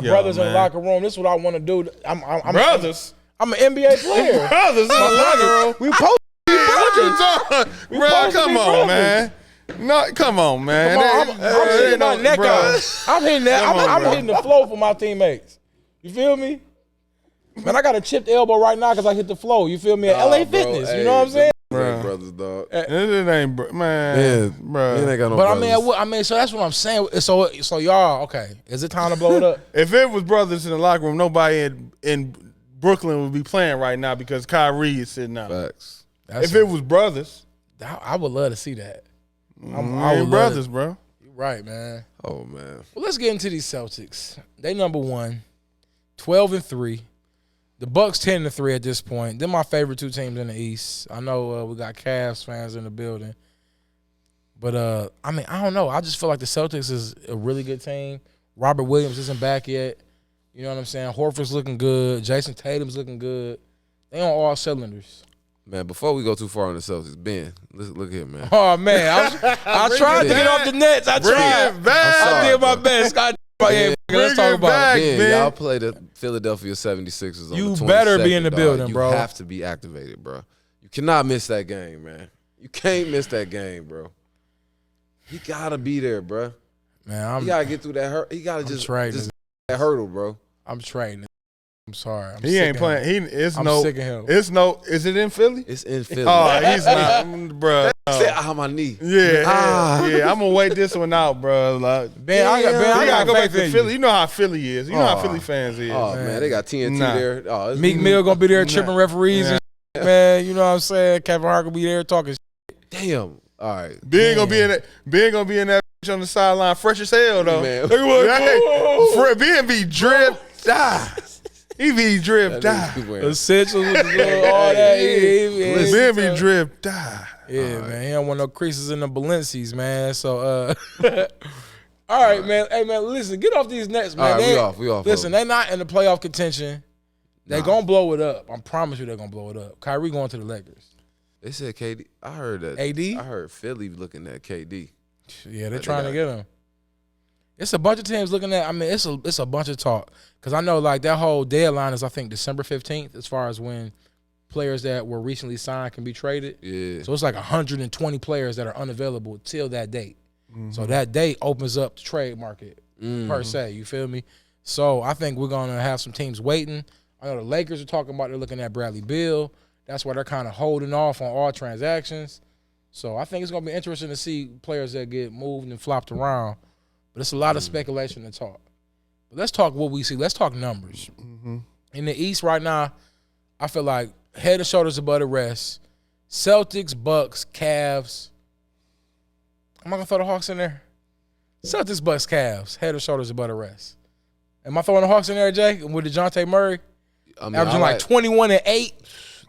Yo, Brothers in man. the locker room. This is what I want to do. I'm Brothers. I'm an NBA player. Brothers in the locker room. We supposed to be What you brothers. talking? Bro, come on, man. No, come on, man. I'm hitting my neck out. I'm hitting that. I'm hitting the flow for my teammates. You feel me? Man, I got a chipped elbow right now because I hit the floor. You feel me? At LA Fitness. You know what I'm saying? Brothers, dog. It ain't, man, bro. He ain't got no But brothers. I mean, so that's what I'm saying. So y'all, okay, is it time to blow it up? If it was brothers in the locker room, nobody in Brooklyn would be playing right now because Kyrie is sitting out. Facts. If it was brothers, I would love to see that. I ain't brothers, bro. You're right, man. Oh, man. Well, let's get into these Celtics. They number 1, 12-3. The Bucks 10-3 at this point. They're my favorite two teams in the East. I know we got Cavs fans in the building. But, I mean, I don't know. I just feel like the Celtics is a really good team. Robert Williams isn't back yet. You know what I'm saying? Horford's looking good. Jason Tatum's looking good. They on all cylinders. Man, before we go too far on the Celtics, Ben, look here, man. Oh, man. I tried to get off the Nets. I tried. I did my best. Let's talk about it. Ben, y'all play the Philadelphia 76ers on You the 22nd, better be in the dog. building, bro. You have to be activated, bro. You cannot miss that game, man. You can't miss that game, bro. He got to be there, bro. Man, he got to get through that hurt. He got to just that hurdle, bro. I'm trading. I'm sorry. He ain't playing. I'm sick of him. Is it in Philly? It's in Philly. Oh, he's not, bro. My knee. Yeah. I'm gonna wait this one out, bro. Like, I gotta go back faith to in Philly. you. You know how Philly is. You know how Philly fans is. Oh man, they got TNT there. Oh, Meek Mill gonna be there tripping referees and shit, man. You know what I'm saying? Kevin Hart gonna be there talking shit. Damn. All right. Ben gonna be in that. Ben gonna be in that on the sideline, fresh as hell though. Man. Ben be dripped. He be dripped. Essentials, all that. Ben be dripped. Yeah, man. He don't want no creases in the Balenci's, man. So, all right, man. Hey, man, listen, get off these Nets, man. All right, we off. Listen, they not in the playoff contention. They gonna blow it up. I promise you they're gonna blow it up. Kyrie going to the Lakers. They said KD. I heard that. AD? I heard Philly looking at KD. Yeah, they're trying to get him. It's a bunch of teams looking at. I mean, it's a bunch of talk because I know like that whole deadline is I think December 15th as far as when players that were recently signed can be traded. Yeah. So it's like 120 players that are unavailable till that date. So that date opens up the trade market per se. You feel me? So I think we're gonna have some teams waiting. I know the Lakers are talking about they're looking at Bradley Beal. That's why they're kind of holding off on all transactions. So I think it's gonna be interesting to see players that get moved and flopped around. But it's a lot of speculation to talk. But let's talk what we see. Let's talk numbers. In the East right now, I feel like head and shoulders above the rest. Celtics, Bucks, Cavs. Am I going to throw the Hawks in there? Celtics, Bucks, Cavs. Head and shoulders above the rest. Am I throwing the Hawks in there, Jay? With DeJounte Murray? I mean, averaging like 21-8.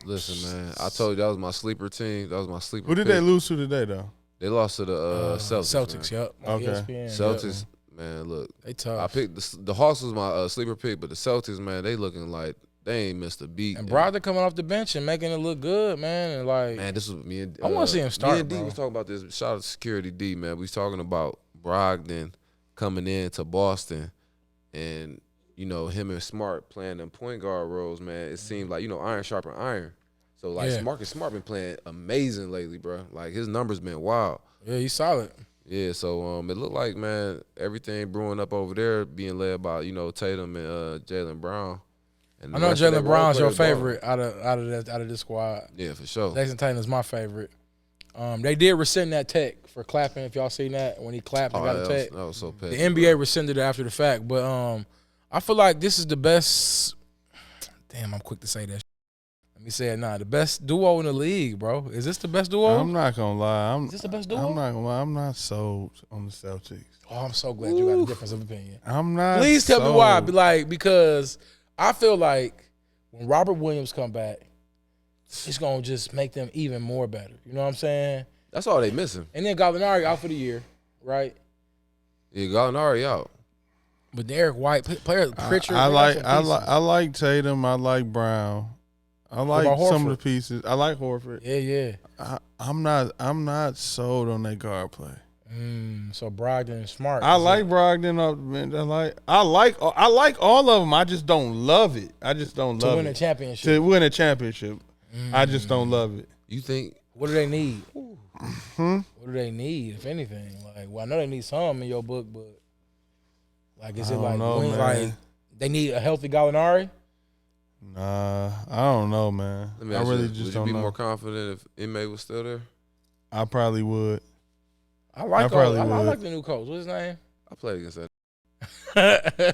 Listen, man. I told you that was my sleeper team. That was my sleeper Who did pick. they lose to today, though? They lost to the Celtics. Celtics, yep. Okay. ESPN, Celtics, man, look. They tough. I picked the Hawks was my sleeper pick, but the Celtics, man, they looking like they ain't missed a beat. And Brogdon coming off the bench and making it look good, man. And like, man, this was me and I want to see him start. Me and D bro. was talking about this. Shout out to Security D, man. We was talking about Brogdon coming in to Boston, and you know him and Smart playing them point guard roles, man. It seemed like iron sharpen iron. So like Marcus Smart been playing amazing lately, bro. Like his numbers been wild. Yeah, he's solid. Yeah, so it looked like, man, everything brewing up over there, being led by Tatum and Jaylen Brown. And I know Jaylen Brown's your favorite out of this squad. Yeah, for sure. Jason Tatum is my favorite. They did rescind that tech for clapping. If y'all seen that when he clapped and got a tech, that was so petty. The NBA rescinded it after the fact. But I feel like this is the best. Damn, I'm quick to say that. Let me say it now. The best duo in the league, bro. Is this the best duo? I'm not gonna lie. Is this the best duo? I'm not gonna lie. I'm not sold on the Celtics. Oh, I'm so glad you got a difference of opinion. I'm not. Please tell me why. sold. Because I feel like when Robert Williams come back, it's gonna just make them even more better. You know what I'm saying? That's all they missing. And then Gallinari out for the year, right? Yeah, Gallinari out. But Derek White, player Pritchard. I like Tatum. I like Brown. I like some of the pieces. I like Horford. Yeah. I'm not sold on that guard play. So Brogdon and Smart. I like Brogdon. I like all of them. I just don't love it. I just don't love it. To win a championship. To win a championship. I just don't love it. You think? What do they need? What do they need, if anything? Like, well, I know they need some in your book, but like, is it like, know, like they need a healthy Gallinari? Nah, I don't know, man. Let me I ask really you, just would don't you be know. more confident if Inmate was still there? I probably would. I like probably I would. like the new coach. What's his name? I played against that.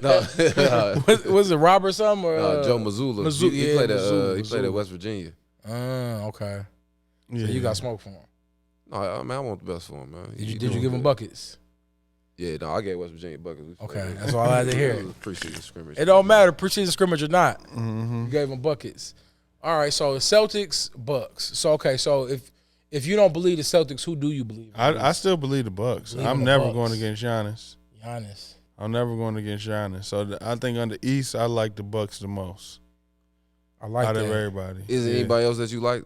No, was it Rob or something? Or, Joe Mazzulla. Mizzou- He yeah, played at Missoula, he played at Missoula. West Virginia. Okay. Yeah. So you got smoke for him. No, I want the best for him, man. Did He you doing give him good. buckets? Yeah, no, I gave West Virginia buckets. Okay, that's all I had to hear. It was a preseason scrimmage. It don't matter, preseason scrimmage or not. Mm-hmm. You gave him buckets. All right, so Celtics, Bucks. So okay, so if you don't believe the Celtics, who do you believe? I still believe the Bucks. Believe in I'm the never Bucks. going against Giannis. Giannis. I'm never going against Giannis. So I think on the East, I like the Bucks the most. I like out that. of everybody. Is there Yeah. anybody else that you like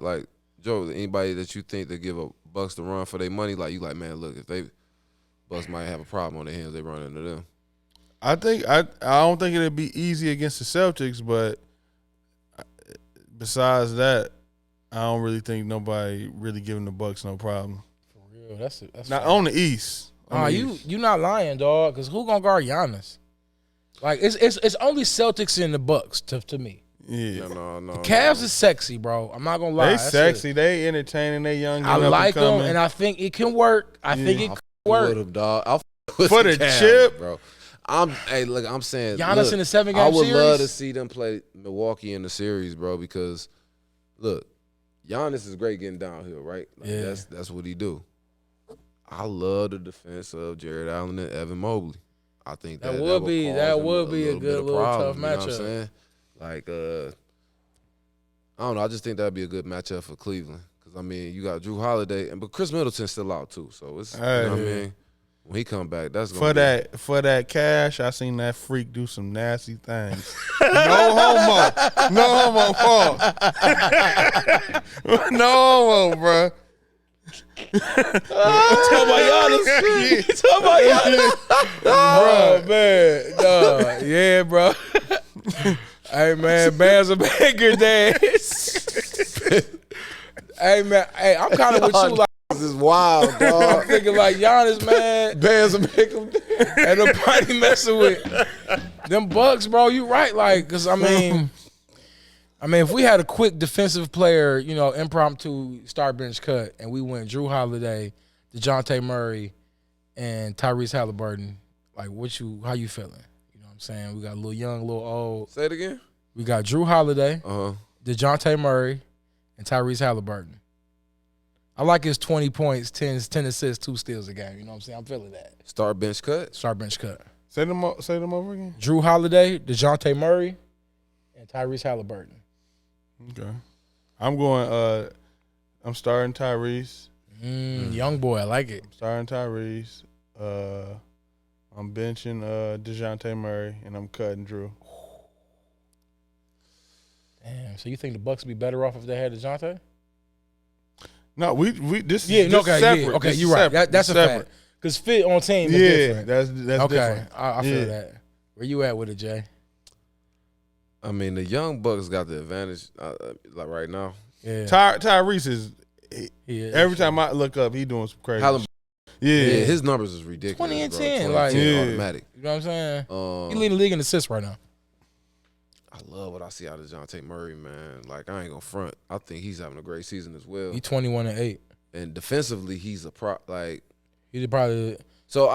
Joe? Anybody that you think that give a Bucks to run for their money? Like you like, man, look, if they Bucks might have a problem on their hands, they run into them. I think I don't think it'd be easy against the Celtics, but besides that, I don't really think nobody really giving the Bucks no problem. For real, that's Not fair. on the East. On the East. you not lying, dog. Because who gonna guard Giannis? Like it's only Celtics and the Bucks to me. Yeah. No. The Cavs is sexy, bro. I'm not gonna lie. They That's sexy. it. They entertaining. They young. I and up like and them, coming. and I think it can work. I think it I could with work. him, dog. I'll with For the Cavs, chip. bro. Look, I'm saying Giannis look, in the 7-game I would series? love to see them play Milwaukee in the series, bro, because look, Giannis is great getting downhill, right? Like, Yeah. that's what he do. I love the defense of Jared Allen and Evan Mobley. I think That that would would be- cause that him would be a little good bit of little problem, tough you know what I'm matchup. saying? Like, I don't know. I just think that'd be a good matchup for Cleveland. Because, I mean, you got Drew Holiday, but Chris Middleton's still out, too. So, it's, you know what I mean? When he come back, that's going to be. For that cash, I seen that freak do some nasty things. No homo. No homo. Pause. No homo, bro. Talking about Giannis. You talking about Giannis? Oh man, dog. Yeah, bro. Hey man, bands of Baker dance. Hey man, hey, I'm kind of with you. Like, This is wild, I'm dog. thinking like Giannis, man. Bands will make him And the party messing with them Bucks, bro. You right, like, cause I mean, if we had a quick defensive player, you know, impromptu start bench cut, and we went Drew Holiday, DeJounte Murray, and Tyrese Halliburton, like, how you feeling? You know what I'm saying? We got a little young, a little old. Say it again. We got Drew Holiday, Uh-huh. DeJounte Murray, and Tyrese Halliburton. I like his 20 points, 10 assists, 2 steals a game. You know what I'm saying? I'm feeling that. Start bench cut. Start bench cut. Say them over again. Drew Holiday, DeJounte Murray, and Tyrese Halliburton. Okay. I'm going. I'm starting Tyrese. Young boy, I like it. Starting Tyrese. I'm benching DeJounte Murray, and I'm cutting Drew. Damn. So you think the Bucks would be better off if they had DeJounte? No, we this Yeah, is no, just okay, separate. yeah, okay, This is you're right. separate. That's a It's separate. fact. Because fit on team is Yeah, different. that's Okay, different. I feel Yeah. that. Where you at with it, Jay? I mean, the young Bucks got the advantage, like right now. Yeah. Tyrese is. He is. Every time I look up, he doing some crazy. Halliburton, Yeah. yeah, his numbers is ridiculous. 20 and bro. 10, 20 like- 10 Yeah. automatic. You know what I'm saying? Um, He leading the league in assists right now. I love what I see out of DeJounte Murray, man. Like, I ain't gonna front. I think he's having a great season as well. He 21-8. And defensively, he's a like. He did probably, So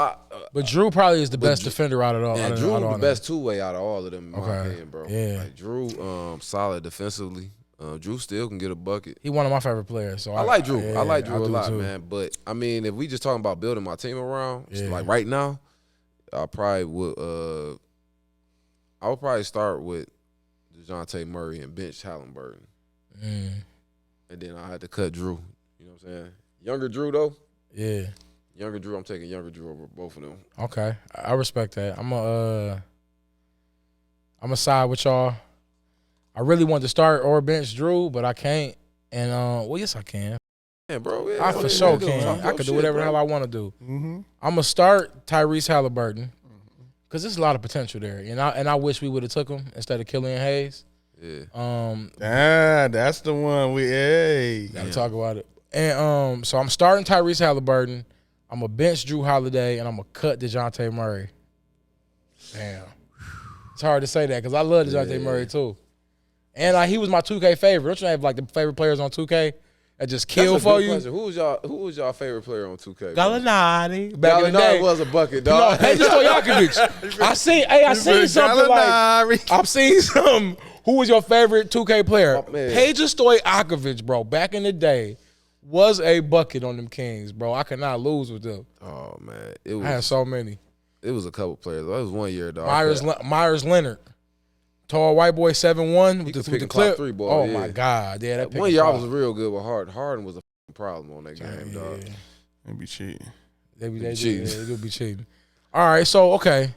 but Drew probably is the But best Drew- defender out of all. and out Drew of all the them. best two-way out of all of them, in my Okay. opinion, bro. Yeah. Like Drew, solid defensively. Drew still can get a bucket. He one of my favorite players. So I like Drew. yeah, I like Drew a do lot, too. man. But I mean, if we just talking about building my team around, Yeah. like right now, I probably would. I would probably start with DeJounte Murray and bench Halliburton, Mm, and then I had to cut Drew. You know what I'm saying? Younger Drew though. yeah. Younger Drew. I'm taking younger Drew over both of them. Okay. I respect that. I'm a side with y'all. I really want to start or bench Drew, but I can't. And well, yes, I can. Yeah, bro. Yeah, I go for ahead, sure do it. can. Talk I your could do shit, whatever the bro. hell I want to do. Mm-hmm. I'm gonna start Tyrese Halliburton because there's a lot of potential there, and I wish we would have took him instead of Killian Hayes. Yeah. That's the one we. Hey. Gotta talk about it. And so I'm starting Tyrese Halliburton. I'm gonna bench Drew Holiday, and I'm gonna cut DeJounte Murray. Damn, it's hard to say that because I love DeJounte Yeah. Murray too. And like he was my 2K favorite. Don't you have like the favorite players on 2K that just kill for you? Question. Who was y'all favorite player on 2K? Gallinari. Back in the day. was a bucket, No, dog. Peja Stojakovic. I seen something like I've seen some. Who was your favorite 2K player? Oh, man. Peja Stojakovic, bro. Back in the day, was a bucket on them Kings, bro. I could not lose with them. Oh man, I had so many. It was a couple players. It was 1 year, dog. Myers Leonard. Tall white boy, 7'1" with could the pick a clip. top 3 ball. Oh yeah. my God. Yeah, that 1 year I was real good with Harden. Harden was a problem on that game, dog. Yeah. They be cheating. They cheating. do be cheating. All right, so okay.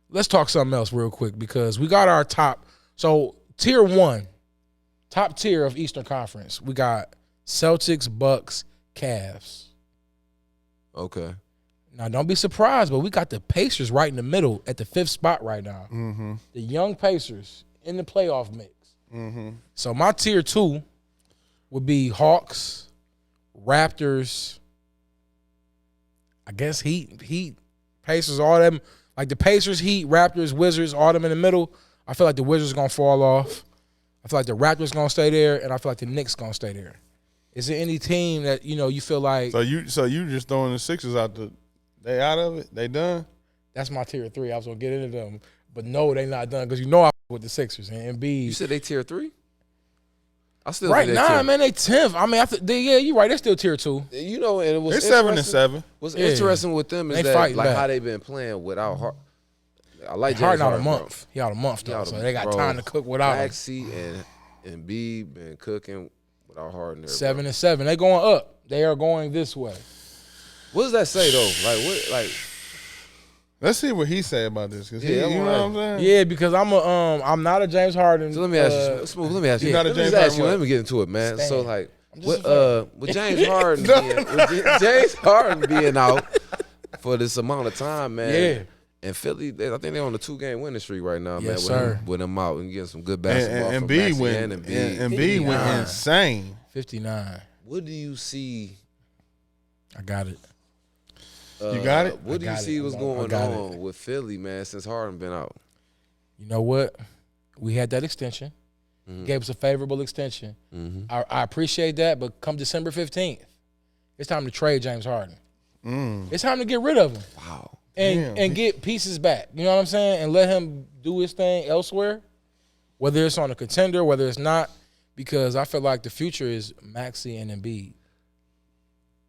Let's talk something else real quick because we got our top. So tier 1, top tier of Eastern Conference. We got Celtics, Bucks, Cavs. Okay. Now, don't be surprised, but we got the Pacers right in the middle at the 5th spot right now. Mm-hmm. The young Pacers in the playoff mix. Mm-hmm. So my tier 2 would be Hawks, Raptors, I guess Heat, Pacers, all them. Like the Pacers, Heat, Raptors, Wizards, all them in the middle. I feel like the Wizards going to fall off. I feel like the Raptors going to stay there, and I feel like the Knicks going to stay there. Is there any team that, you feel like. So you just throwing the Sixers out they out of it? They done? That's my tier 3. I was going to get into them. But no, they not done because I with the Sixers and Embiid. You said they tier 3? I still Right think they now, tier. man, they 10th. I mean, yeah, you're right. They're still tier 2. And it was They're 7-7. What's Yeah. interesting with them is They that fighting like back. how they been playing without Harden. I like James Harden out a Harden, bro. month. He out a month, though, He out so a- they got bro, time to cook without him. Maxey and Embiid been cooking without Harden. There, 7-7. They going up. They are going this way. What does that say though? Like what? Like Let's see what he say about this. Cause Yeah, you know what I'm saying? Yeah, because I'm not a James Harden. so let me ask you, Smooth. Let me ask you. You got a Let me James ask Harden you. what? Let me get into it, man. Stan. So like, I'm just a with James Harden James Harden being out for this amount of time, man. Yeah. And Philly, I think they're on a 2-game winning streak right now, man. Yes, With sir. him, with him out and getting some good basketball And from B Maxey went and Embiid. and B went 59. insane. 59. What do you see? I got it. You got it? What do you got see it. was I going got on with Philly, man, since Harden been out? You know what? We had that extension. Gave us a favorable extension. Mm-hmm. I appreciate that, but come December 15th, it's time to trade James Harden. It's time to get rid of him. Wow. And get pieces back. You know what I'm saying? And let him do his thing elsewhere, whether it's on a contender, whether it's not, because I feel like the future is Maxey and Embiid.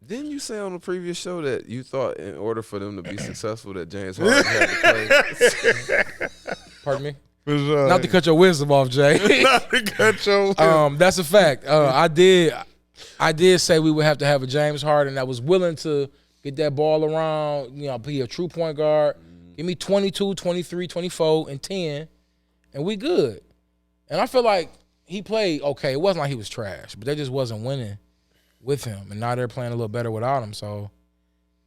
Didn't you say on the previous show that you thought in order for them to be successful that James Harden had to play? Pardon me? Not Not to cut your wisdom off, Jay. not to cut your That's a fact. I did say we would have to have a James Harden that was willing to get that ball around, be a true point guard. Give me 22, 23, 24, and 10, and we good. And I feel like he played okay. It wasn't like he was trash, but they just wasn't winning with him. And now they're playing a little better without him. So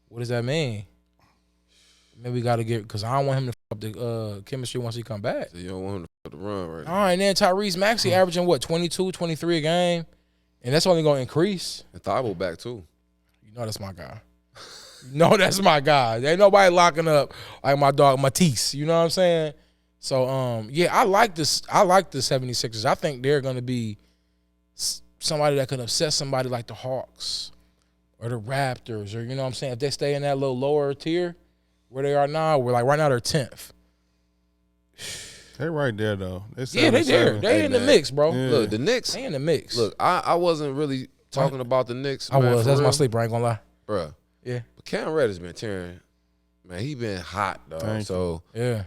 what does that mean? Maybe we got to get – because I don't want him to f up the chemistry once he come back. So you don't want him to run right All now. right, and then Tyrese Maxey averaging, 22, 23 a game, and that's only going to increase. And Thibault back too. You know that's my guy. No, that's my guy. Ain't nobody locking up like my dog Matisse. You know what I'm saying? So, yeah, I like this. I like the 76ers. I think they're going to be somebody that could upset somebody like the Hawks or the Raptors, or, you know what I'm saying? If they stay in that little lower tier where they are now, we're like right now they're 10th. They right there though. Yeah, they there. They in the man. mix, bro. Yeah. Look, the Knicks. They in the mix. Look, I wasn't really talking about the Knicks. I man, was. for That's my real. sleeper. I ain't going to lie. Bruh. Yeah. But Cam Reddish been tearing. Man, he been hot, dog. Thank you. So Yeah.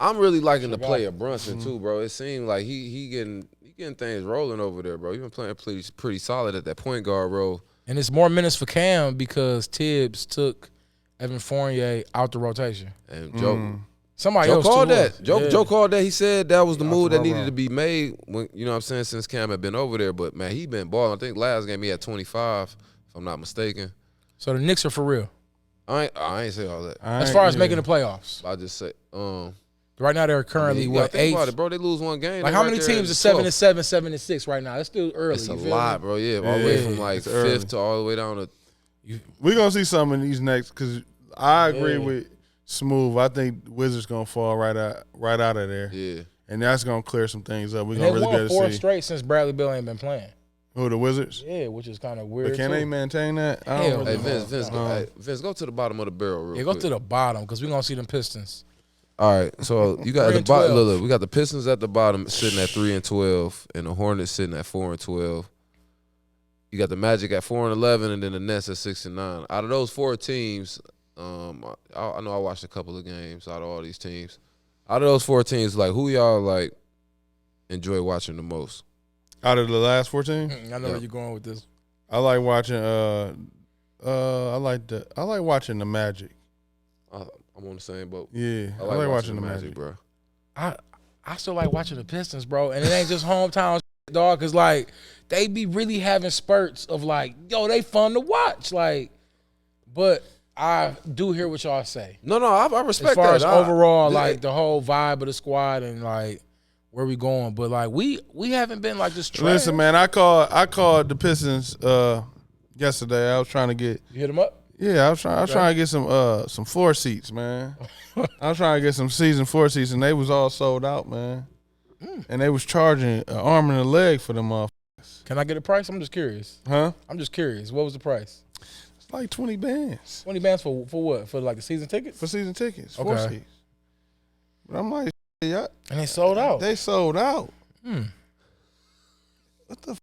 I'm really liking the Sure play got of Brunson too, bro. It seemed like he getting things rolling over there, bro. He been playing pretty solid at that point guard role. And it's more minutes for Cam because Tibbs took Evan Fournier out the rotation. And Joe Somebody Joe else called too that. was. Joe Yeah. Joe called that. He said that was the Off move the that needed road. to be made when, you know what I'm saying, since Cam had been over there. But man, he been balling. I think last game he had 25, if I'm not mistaken. So the Knicks are for real. I ain't say all that. As far as making the playoffs. I just say Right now they're currently, you gotta think eighth? about it, bro. They lose one game. Like they how right many there teams at are 12th. 7-7, 7-6 right now? It's still early. It's a you feel lot, me? bro. Yeah, all the way Yeah, from like it's early. 5th to all the way down to. We're gonna see some in these next because I agree with Smooth. I think Wizards gonna fall right out of there. Yeah. and that's gonna clear some things up. We're They gonna really won better 4 see straight since Bradley Beal ain't been playing. who the Wizards. Yeah, which is kind of weird. But can too. they maintain that? I Hell don't Hey, really know. Vince, go to the bottom of the barrel real Yeah, quick. go to the bottom because we're gonna see them Pistons. All right, so you got 3 the and bottom. 12. Look, we got the Pistons at the bottom sitting at 3-12, and the Hornets sitting at 4-12. You got the Magic at 4-11, and then the Nets at 6-9. Out of those 4 teams, I know I watched a couple of games out of all these teams. Out of those 4 teams, like who y'all like enjoy watching the most? Out of the last 14, I know where you're going with this. I like watching. I like watching the Magic. I'm on the same boat. Yeah, I like watching the Magic, bro. I still like watching the Pistons, bro, and it ain't just hometown shit, dog. Cause like they be really having spurts of like, yo, they fun to watch, like. But I do hear what y'all say. No, I respect As far that. as overall, yeah. like the whole vibe of the squad and like where we going, but like we haven't been like this. Trash. Listen, man, I called the Pistons yesterday. I was trying to get. You hit them up. Yeah, I was trying to get some floor seats, man. I was trying to get some season floor seats, and they was all sold out, man. And they was charging an arm and a leg for them motherfuckers. Can I get a price? I'm just curious. Huh? I'm just curious. What was the price? It's like 20 bands 20 bands for what? For like the season tickets? for season tickets, floor Okay. seats. But I'm like, yeah, And they sold out. they sold out. What the?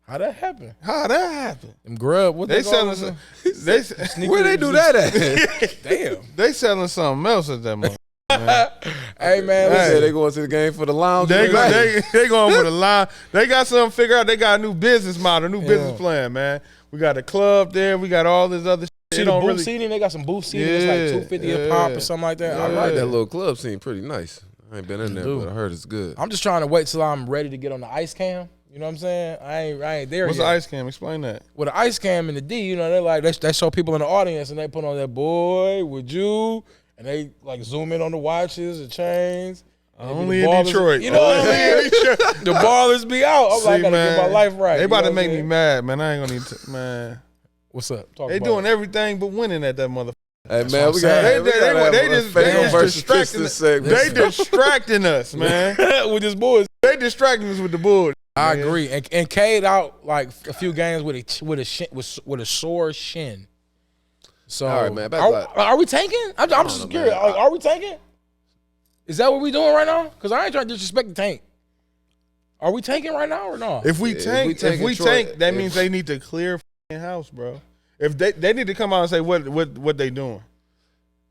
How that happen? How that happened? Them grub. What They call selling them? some. Where they do that at? Damn. They selling something else at that moment. Hey man, They listen. said they going to the game for the lounge. They and the they going for the line. They got something figured out. They got a new business model, new business plan, man. We got a club there. We got all this other shit. See It the don't booth really. seating? They got some booth seating. Yeah, It's like $250 a pop or something like that. I I like like that that. little club scene. Pretty nice. I ain't been in there, Dude. but I heard it's good. I'm just trying to wait till I'm ready to get on the ice cam. You know what I'm saying? I ain't there What's yet. the ice cam? Explain that. With the ice cam and the D, you know, they're like they show people in the audience and they put on that boy, would you? And they like zoom in on the watches, the chains. And Only the in ballers- Detroit. You know what I mean? The ballers be out. I'm like, I gotta get my life right. They You about know to what make I'm me saying? mad, man. I ain't gonna need to, man. What's up? Talk They about doing it. everything but winning at that motherfucker. Hey what man, I'm we saying. got They just versus distracting Pistons segment. They distracting us, man. with this boys. They distracting us with the bull. I man. agree. And Cade out like a few games with a sore shin. So All right, man, back are we tanking? I'm just know, curious. man. Are we tanking? Is that what we doing right now? Because I ain't trying to disrespect the tank. Are we tanking right now or not? If we Yeah, tank, that means they need to clear f***ing house, bro. If they need to come out and say what they doing.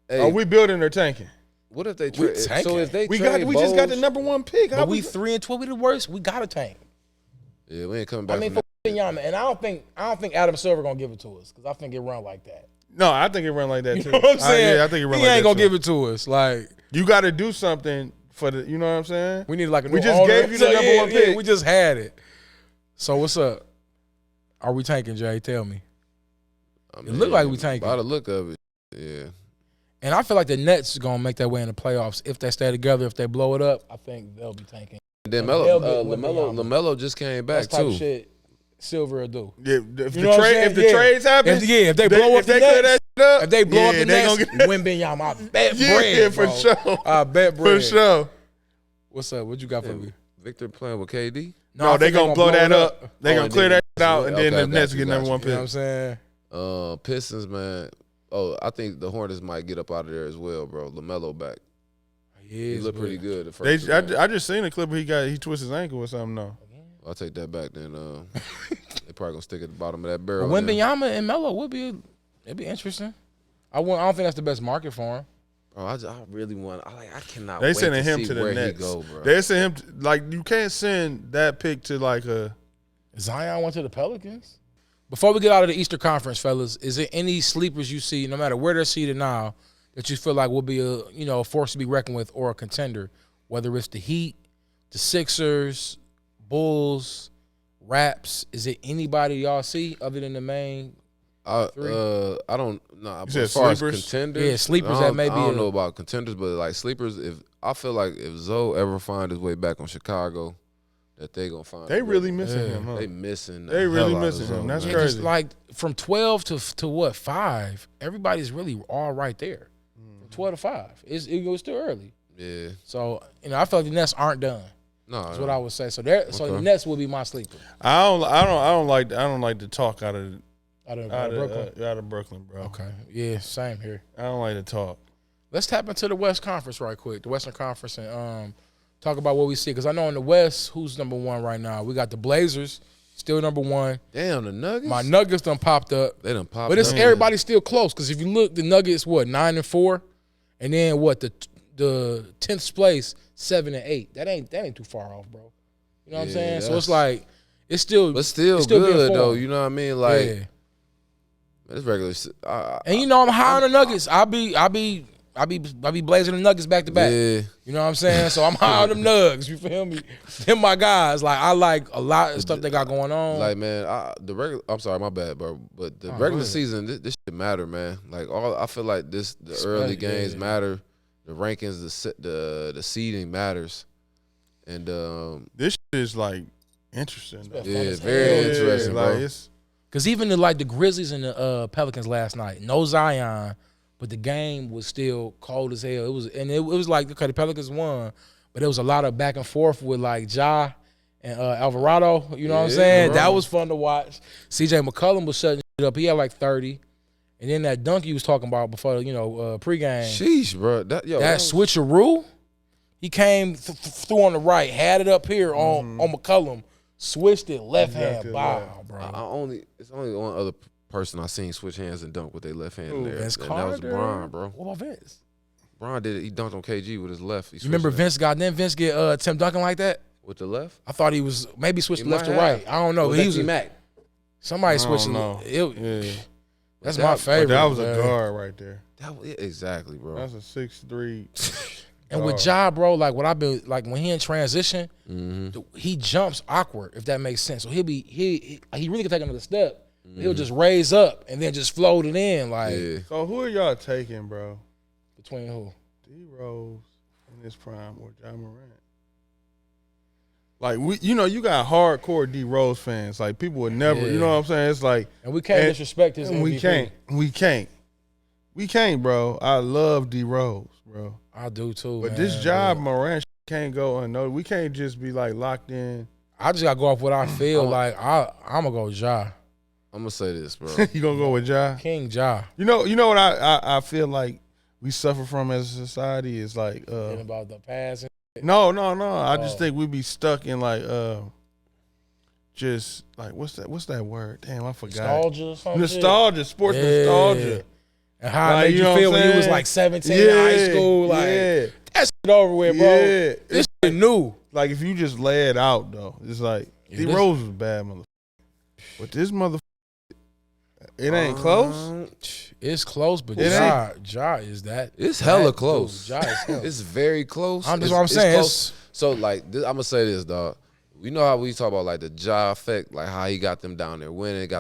Hey, Are we building or tanking? what if they We trade? tanking. So if they We trade just got the Bose- number 1 pick. How But we 3-12. We the worst. We gotta tank. Yeah, we ain't coming back. I mean, from for Yama, and I don't think Adam Silver gonna give it to us because I think it run like that. No, I think it run like that You too. know what I'm saying? Yeah, I think it run he like ain't that gonna too. give it to us. Like You got to do something for the. You know what I'm saying? we need like a We new just owner. gave you the number 1 pick. we just had it. So what's up? Are we tanking, Jay? Tell me. I It look like we tanking. By the look of it, yeah. And I feel like the Nets are gonna make their way in the playoffs if they stay together. If they blow it up, I think they'll be tanking. And then They'll get Wembanyama. LaMelo just came back That's type too. of shit Silver will do. Yeah, if You know what I'm saying? if the Yeah. trades happen, If they blow up if the they clear Nets, that shit up, if they blow up yeah, the they Nets, gonna get- Wembanyama, I bet yeah, bread, for bro. sure, I bet bread. for sure. What's up? What you got for me? Victor playing with KD. No, I they think gonna blow that up. They Oh, gonna and clear then- that out, and then okay, the I got Nets you, get got number you. 1 You know what I'm pick. saying? Pistons, man. Oh, I think the Hornets might get up out of there as well, bro. LaMelo back. He He looked pretty good the first They, two games. I just seen a clip where he twisted his ankle or something. though. I'll take that back then. They probably gonna stick at the bottom of that barrel. But then. Wembanyama and Melo would be it'd be interesting. I don't think that's the best market for him. Bro, I really want. I cannot. They wait sending to him see to the where Nets. He go, bro. They send him like you can't send that pick to like a. Zion went to the Pelicans. Before we get out of the Eastern Conference, fellas, is there any sleepers you see, no matter where they're seated now, that you feel like will be a force to be reckoned with or a contender? Whether it's the Heat, the Sixers, Bulls, Raps, is it anybody y'all see other than the main? I don't know. You said As far sleepers? as contenders, Yeah, sleepers I that don't- may be I don't a- know about contenders, but like sleepers. If I feel like if Zoe ever find his way back on Chicago, that they gonna find. They a really rhythm. missing him. Huh? They missing. the They really hell out of missing him. Zoe, That's man. Yeah, just crazy. like from 12 to what 5, everybody's really all right there. From 12 to 5, it was still early. Yeah. So I feel like the Nets aren't done. No, That's what I would say. So the Nets will be my sleeper. I don't like the talk out of Brooklyn. Out of Brooklyn, bro. Okay. Yeah, same here. I don't like to talk. Let's tap into the West Conference right quick, the Western Conference, and talk about what we see. Because I know in the West, who's number one right now? We got the Blazers, still number one. Damn, the Nuggets. My Nuggets done popped up. They done popped. But it's up. everybody's still close. Because if you look, the Nuggets 9-4, and then the 10th place 7-8. That ain't too far off, bro. You know what I'm saying? So it's like it's still good though. You know what I mean? Like, man, it's regular. And I'm high on the Nuggets. I be blazing the Nuggets back to back. Yeah. You know what I'm saying? So I'm high on them Nugs. You feel me? Them my guys. Like I like a lot of stuff they got going on. Like, man, I'm sorry, my bad, bro. But the regular season, this shit matter, man. Like I feel like the early games matter. The rankings, the seeding matters. And this shit is like interesting. It's very interesting, bro. Because even the Grizzlies and the Pelicans last night, no Zion, but the game was still cold as hell. It was like, okay, the Pelicans won, but there was a lot of back and forth with like Ja and Alvarado. You know what I'm saying? Bro. That was fun to watch. CJ McCollum was shutting shit up. He had like 30. And then that dunk he was talking about before, pregame. Sheesh, bro. That switcheroo, he came through on the right, had it up here on McCollum, switched it left hand, bro. It's only one other person I seen switch hands and dunk with their left hand there. Vince and Carter. that was Bron, bro. What about Vince? Bron did it. He dunked on KG with his left. You remember Vince get Tim Duncan like that? With the left? I thought he was maybe switched left to right. I don't know. He was Mac. Somebody switched. That's my favorite. That was a guard right there. Exactly, bro. That's a 6'3". And with Ja, bro, like what I've been like when he in transition, he jumps awkward, if that makes sense. So he really can take another step. He'll just raise up and then just float it in. Like, so who are y'all taking, bro? Between who? D Rose in his prime or Ja Morant? Like you got hardcore D Rose fans. Like people would never, you know what I'm saying? It's like, and we can't disrespect his MVP. We can't, bro. I love D Rose, bro. I do too. But this Ja Morant can't go unnoticed. We can't just be like locked in. I just gotta go off what I feel. Like I'm gonna go Ja. I'm gonna say this, bro. You gonna go with Ja? King Ja. You know what I feel like we suffer from as a society is like about the past. No. I just think we be stuck in like just like what's that word? Damn, I forgot. Nostalgia, sports nostalgia. And how it made you feel when you was like 17 in high school. Like that shit over with, bro. Yeah. This shit new. Like if you just lay it out though, it's like D Rose was bad motherfucker. But this motherfucker, it ain't close. It's close, but Ja is that. It's hella close. Dude, Ja is hella. It's very close. That's what I'm saying. So like, I'm gonna say this, dog. You know how we talk about like the Ja effect, like how he got them down there winning,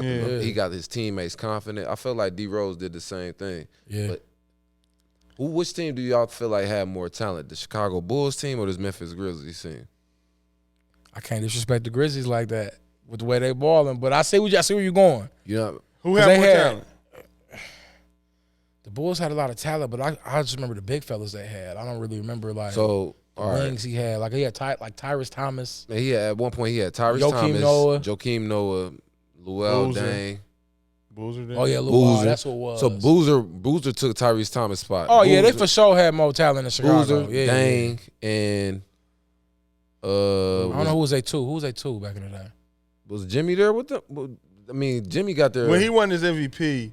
he got his teammates confident. I feel like D Rose did the same thing. Yeah. But which team do y'all feel like had more talent, the Chicago Bulls team or this Memphis Grizzlies team? I can't disrespect the Grizzlies like that with the way they balling, but I see where you're going. You know, who had more talent? The Bulls had a lot of talent, but I just remember the big fellas they had. I don't really remember like the wings he had. Like he had Tyrese Thomas. Man, at one point he had Tyrese Thomas, Joakim Noah, Luol Deng. Boozer did? Oh yeah, Luol. That's what it was. So Boozer took Tyrese Thomas' spot. Oh yeah, they for sure had more talent in Chicago. Boozer, Deng, and I don't know who was they two. Who was they two back in the day? Was Jimmy there with them? I mean, Jimmy got there when he won his MVP.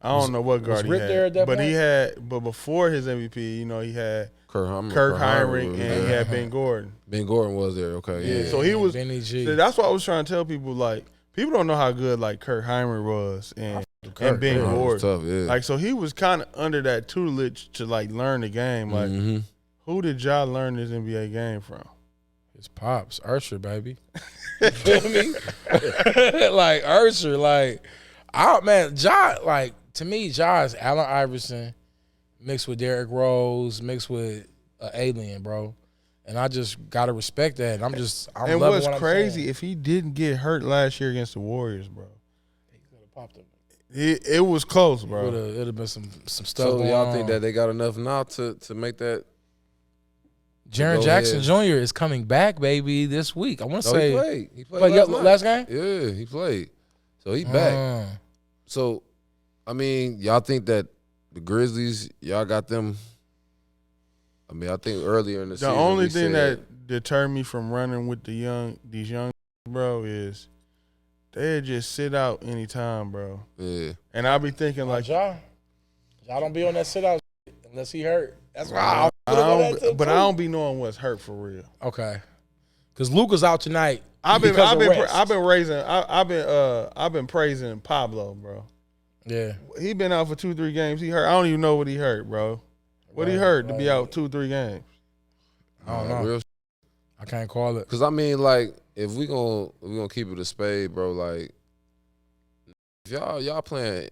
I don't know what guard he had, there at that point? But before his MVP, he had Kirk Heinrich and he had Ben Gordon. Ben Gordon was there, okay. Yeah. So he was. Benny G. So that's what I was trying to tell people. Like people don't know how good like Kirk Heinrich was and Ben Gordon. Tough, yeah. Like so he was kind of under that tutelage to like learn the game. Like who did Ja learn this NBA game from? His pops, Ursher, baby. You feel me? Like Ursher, like Ja, like. To me, Ja is Allen Iverson mixed with Derrick Rose, mixed with an alien, bro. And I just gotta respect that. And I'm and loving what's crazy, if he didn't get hurt last year against the Warriors, bro, he could have popped up. It was close, bro. It'd have been some stuff. So y'all think that they got enough now to make that? Jaren Go Jackson ahead. Jr. is coming back, baby, this week. I want to No, say he played. He played Played last night. last game? Yeah, he played. So he back. So, I mean, y'all think that the Grizzlies, y'all got them? I mean, I think earlier in the season, The only we thing said, that deterred me from running with these young bro is they just sit out anytime, bro. yeah, And I be thinking like, y'all don't be on that sit out unless he hurt. That's why I don't be knowing what's hurt for real. Okay, because Luka's out tonight. I've been praising Pablo, bro. Yeah, He been out for 2-3 games. He hurt. I don't even know what he hurt, bro. What he hurt to be out 2-3 games? I don't know. real. I can't call it. Because I mean, like, if we gonna keep it a spade, bro. Like, if y'all playing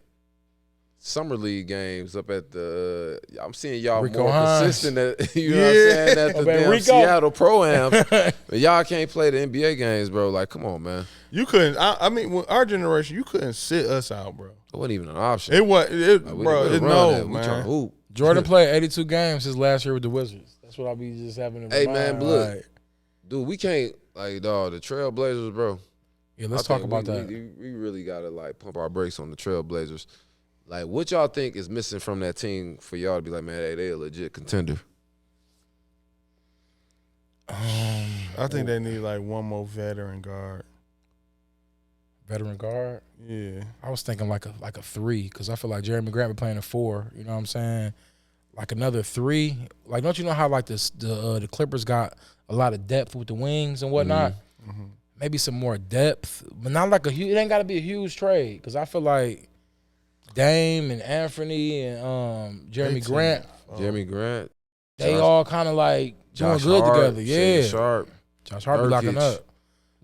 summer league games up at the, I'm seeing y'all Rico more Hines. consistent at, you know what I'm saying, at the damn Rico. Seattle Pro-Am. But y'all can't play the NBA games, bro. Like, come on, man. You couldn't. I mean, when our generation, you couldn't sit us out, bro. It wasn't even an option. It was, Like, we bro. could It run no, that. We trying to man. hoop. Jordan played 82 games his last year with the Wizards. That's what I'll be just having in Hey, mind. man, but look, Like, dude, we can't, like, dog, the Trailblazers, bro. yeah, let's I talk think about that. We really got to, like, pump our brakes on the Trailblazers. Like, what y'all think is missing from that team for y'all to be like, man, hey, they a legit contender? I think they need like one more veteran guard. Veteran guard. Yeah. I was thinking like a 3 because I feel like Jeremy Grant be playing a 4. You know what I'm saying? Like another 3. Like, don't you know how like the Clippers got a lot of depth with the wings and whatnot? Mm-hmm. Maybe some more depth, but not like a huge. It ain't got to be a huge trade because I feel like Dame and Anthony and Jeremy Grant, Jeremy Grant, they Josh- all kind of like doing Josh good Hart, together. Shaedon Yeah, Sharp, Josh Hart be locking Nurkic. up.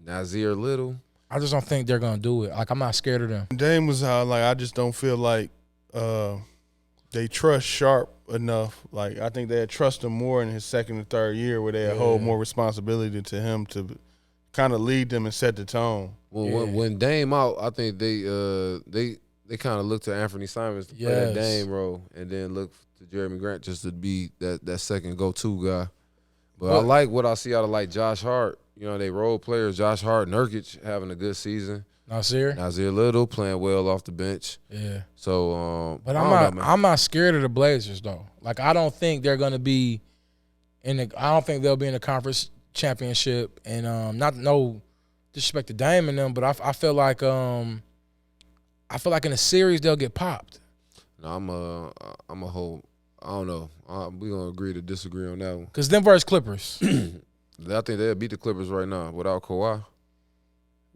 Nazir Little. I just don't think they're gonna do it. Like, I'm not scared of them. Dame was how like I just don't feel like they trust Sharp enough. Like I think they trust him more in his second and third year where they hold more responsibility to him to kind of lead them and set the tone. Well, when Dame out, I think they kind of look to Anthony Simons to play that Dame role, and then look to Jeremy Grant just to be that second go-to guy. But I like what I see out of like Josh Hart. You know, they role players. Josh Hart, Nurkic having a good season. Nazir Little playing well off the bench. Yeah. So, But I'm not scared of the Blazers though. Like, I don't think they're gonna be I don't think they'll be in the conference championship. And not no disrespect to Dame and them, but I feel like in a series they'll get popped. No, I'm a whole. I don't know. We're gonna agree to disagree on that one. Cause them versus Clippers. I think they'll beat the Clippers right now without Kawhi.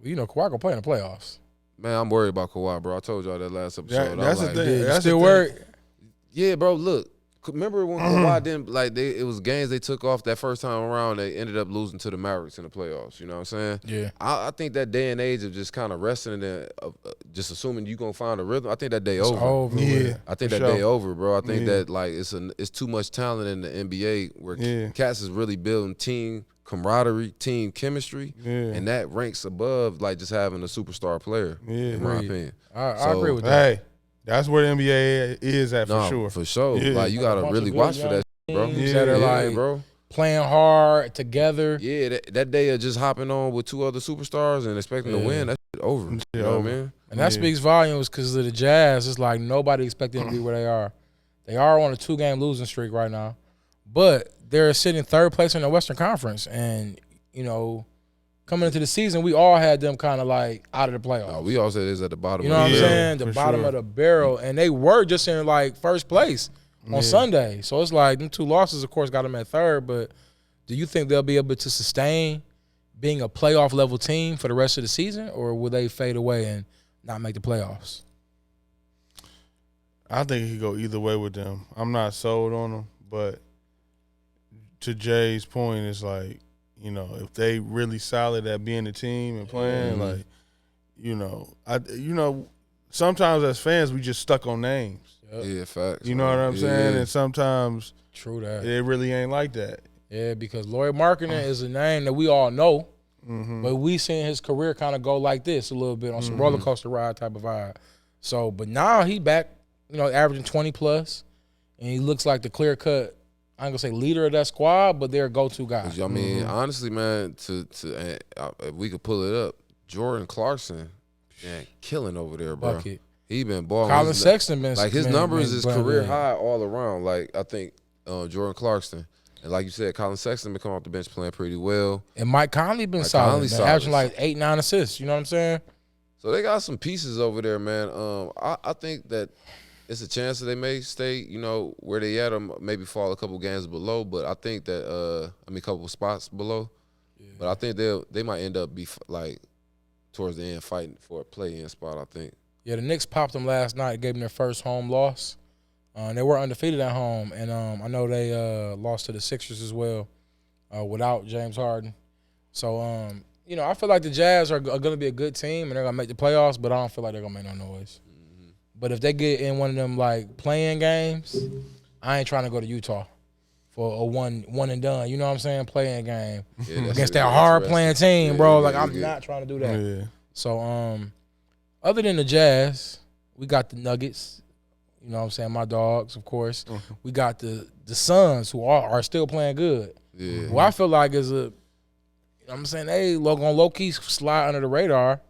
You know, Kawhi gonna play in the playoffs. Man, I'm worried about Kawhi, bro. I told y'all that last episode. That's the thing. You That's still the thing. worried? Yeah, bro. Look, remember when Kawhi didn't like? It was games they took off that first time around. They ended up losing to the Mavericks in the playoffs. You know what I'm saying? Yeah. I think that day and age of just kind of resting and just assuming you gonna find a rhythm. I think that day It's over. over. Yeah. I think for that sure. day over, bro. I think Yeah. that like it's too much talent in the NBA where Yeah. cats is really building team camaraderie, team chemistry, Yeah. and that ranks above like just having a superstar player. Yeah. In my Agreed. opinion. I So, agree with that. Hey, that's where the NBA is at No, for sure. for sure. Yeah. Like you Like a gotta bunch really of watch good for that, shit, bro. teams that are like bro. playing hard together. Yeah, that day of just hopping on with two other superstars and expecting to win, that's over. Yeah, You know over. what I mean? And that speaks volumes because of the Jazz. It's like nobody expected them to be where they are. They are on a 2-game losing streak right now, but they're sitting third place in the Western Conference. And, you know, coming into the season, we all had them kind of like out of the playoffs. We all said it's at the bottom. You know what I'm Yeah, saying? The for bottom sure. of the barrel. And they were just in like first place on Sunday. So it's like them 2 losses, of course, got them at third. But do you think they'll be able to sustain being a playoff level team for the rest of the season, or will they fade away and not make the playoffs? I think he could go either way with them. I'm not sold on them, but to Jay's point, it's like, you know, if they really solid at being a team and playing, like, you know, sometimes as fans we just stuck on names. Yeah, facts. You know what I'm saying? Yeah. And sometimes True that. it really ain't like that. Yeah, because Lloyd Markkinen is a name that we all know, but we seen his career kind of go like this a little bit on some roller coaster ride type of vibe. So, but now he back, you know, averaging 20 plus, and he looks like the clear cut I ain't gonna say leader of that squad, but they're a go-to guy. I mean, honestly, man, if we could pull it up, Jordan Clarkson, man, killing over there, bro. Bucket. He been balling. Colin Sexton been like his been- numbers been is blowing career in. high all around. Like I think Jordan Clarkson, and like you said, Colin Sexton been coming off the bench playing pretty well. And Mike Conley been Mike solid, Conley man, solid. averaging like 8-9 assists. You know what I'm saying? So they got some pieces over there, man. I think that it's a chance that they may stay, you know, where they at, or maybe fall a couple games below. But I think that a couple spots below. Yeah. But I think they might end up like towards the end fighting for a play-in spot. I think. Yeah, the Knicks popped them last night, gave them their first home loss. They were undefeated at home, and I know they lost to the Sixers as well without James Harden. So, you know, I feel like the Jazz are going to be a good team, and they're going to make the playoffs, but I don't feel like they're going to make no noise. Mm-hmm. But if they get in one of them, like, playing games, I ain't trying to go to Utah for a one and done. You know what I'm saying? Playing game against that hard-playing team, bro. Like, I'm not trying to do that. Yeah. So, other than the Jazz, we got the Nuggets. You know what I'm saying? My dogs, of course. Mm-hmm. We got the Suns, who are still playing good. Yeah. Who I feel like is I'm saying, hey, gonna low-key slide under the radar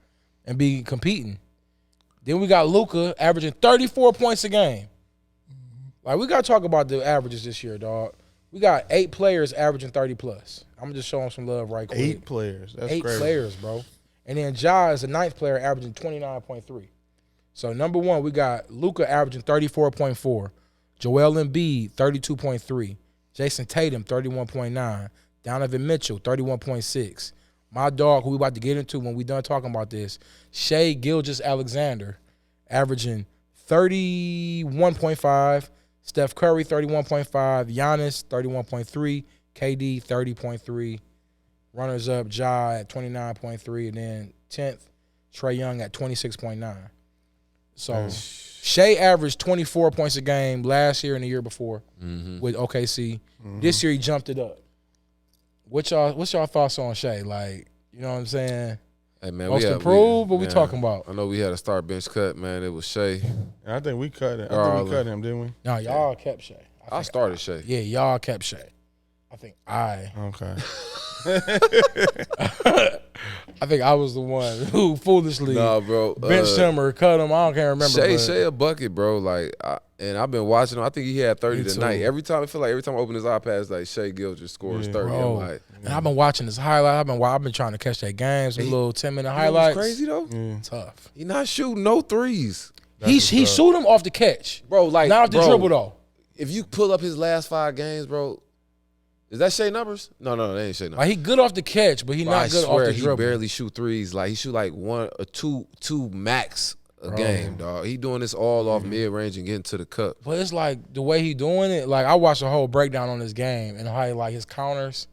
and be competing. Then we got Luka averaging 34 points a game. Like, we got to talk about the averages this year, dog. We got 8 players averaging 30-plus. I'm going to just show them some love right quick. 8 players. That's 8 crazy. players, bro. And then Ja is the 9th player averaging 29.3. So, number one, we got Luka averaging 34.4. Joel Embiid, 32.3. Jason Tatum, 31.9. Donovan Mitchell, 31.6. My dog, who we about to get into when we done talking about this, Shai Gilgeous-Alexander, averaging 31.5. Steph Curry, 31.5. Giannis, 31.3. KD, 30.3. Runners up, Ja at 29.3. And then 10th, Trae Young at 26.9. So Shai averaged 24 points a game last year and the year before with OKC. This year he jumped it up. What's y'all thoughts on Shai? Like, you know what I'm saying? Hey man, Most improved? What we man, talking about? I know we had a start bench cut, man. It was Shai. I think we cut it. I think we cut him, didn't we? No, y'all kept Shai. I started Shai. Yeah, y'all kept Shai. I think Okay. I think I was the one who foolishly benched him or cut him. I can't remember. Shai a bucket, bro. Like, and I've been watching him. I think he had 30 tonight. Every time I open his iPad, it's like Shai Gilgeous scores 30. Bro. I'm like, and I've been watching his highlight. I've been trying to catch that game. Some little 10-minute highlights. Crazy though. Tough. He not shooting no threes, He shoot him off the catch, bro. Like, not off the dribble though. If you pull up his last 5 games, bro. Is that Shai numbers? No, they ain't Shai numbers. Like, he good off the catch, but he not good off the dribble. He barely shoot threes. Like, he shoot like 1 or 2 max a game, dog. He doing this all off mid-range and getting to the cup. But it's like the way he doing it. Like, I watched a whole breakdown on this game and how he, like, his counters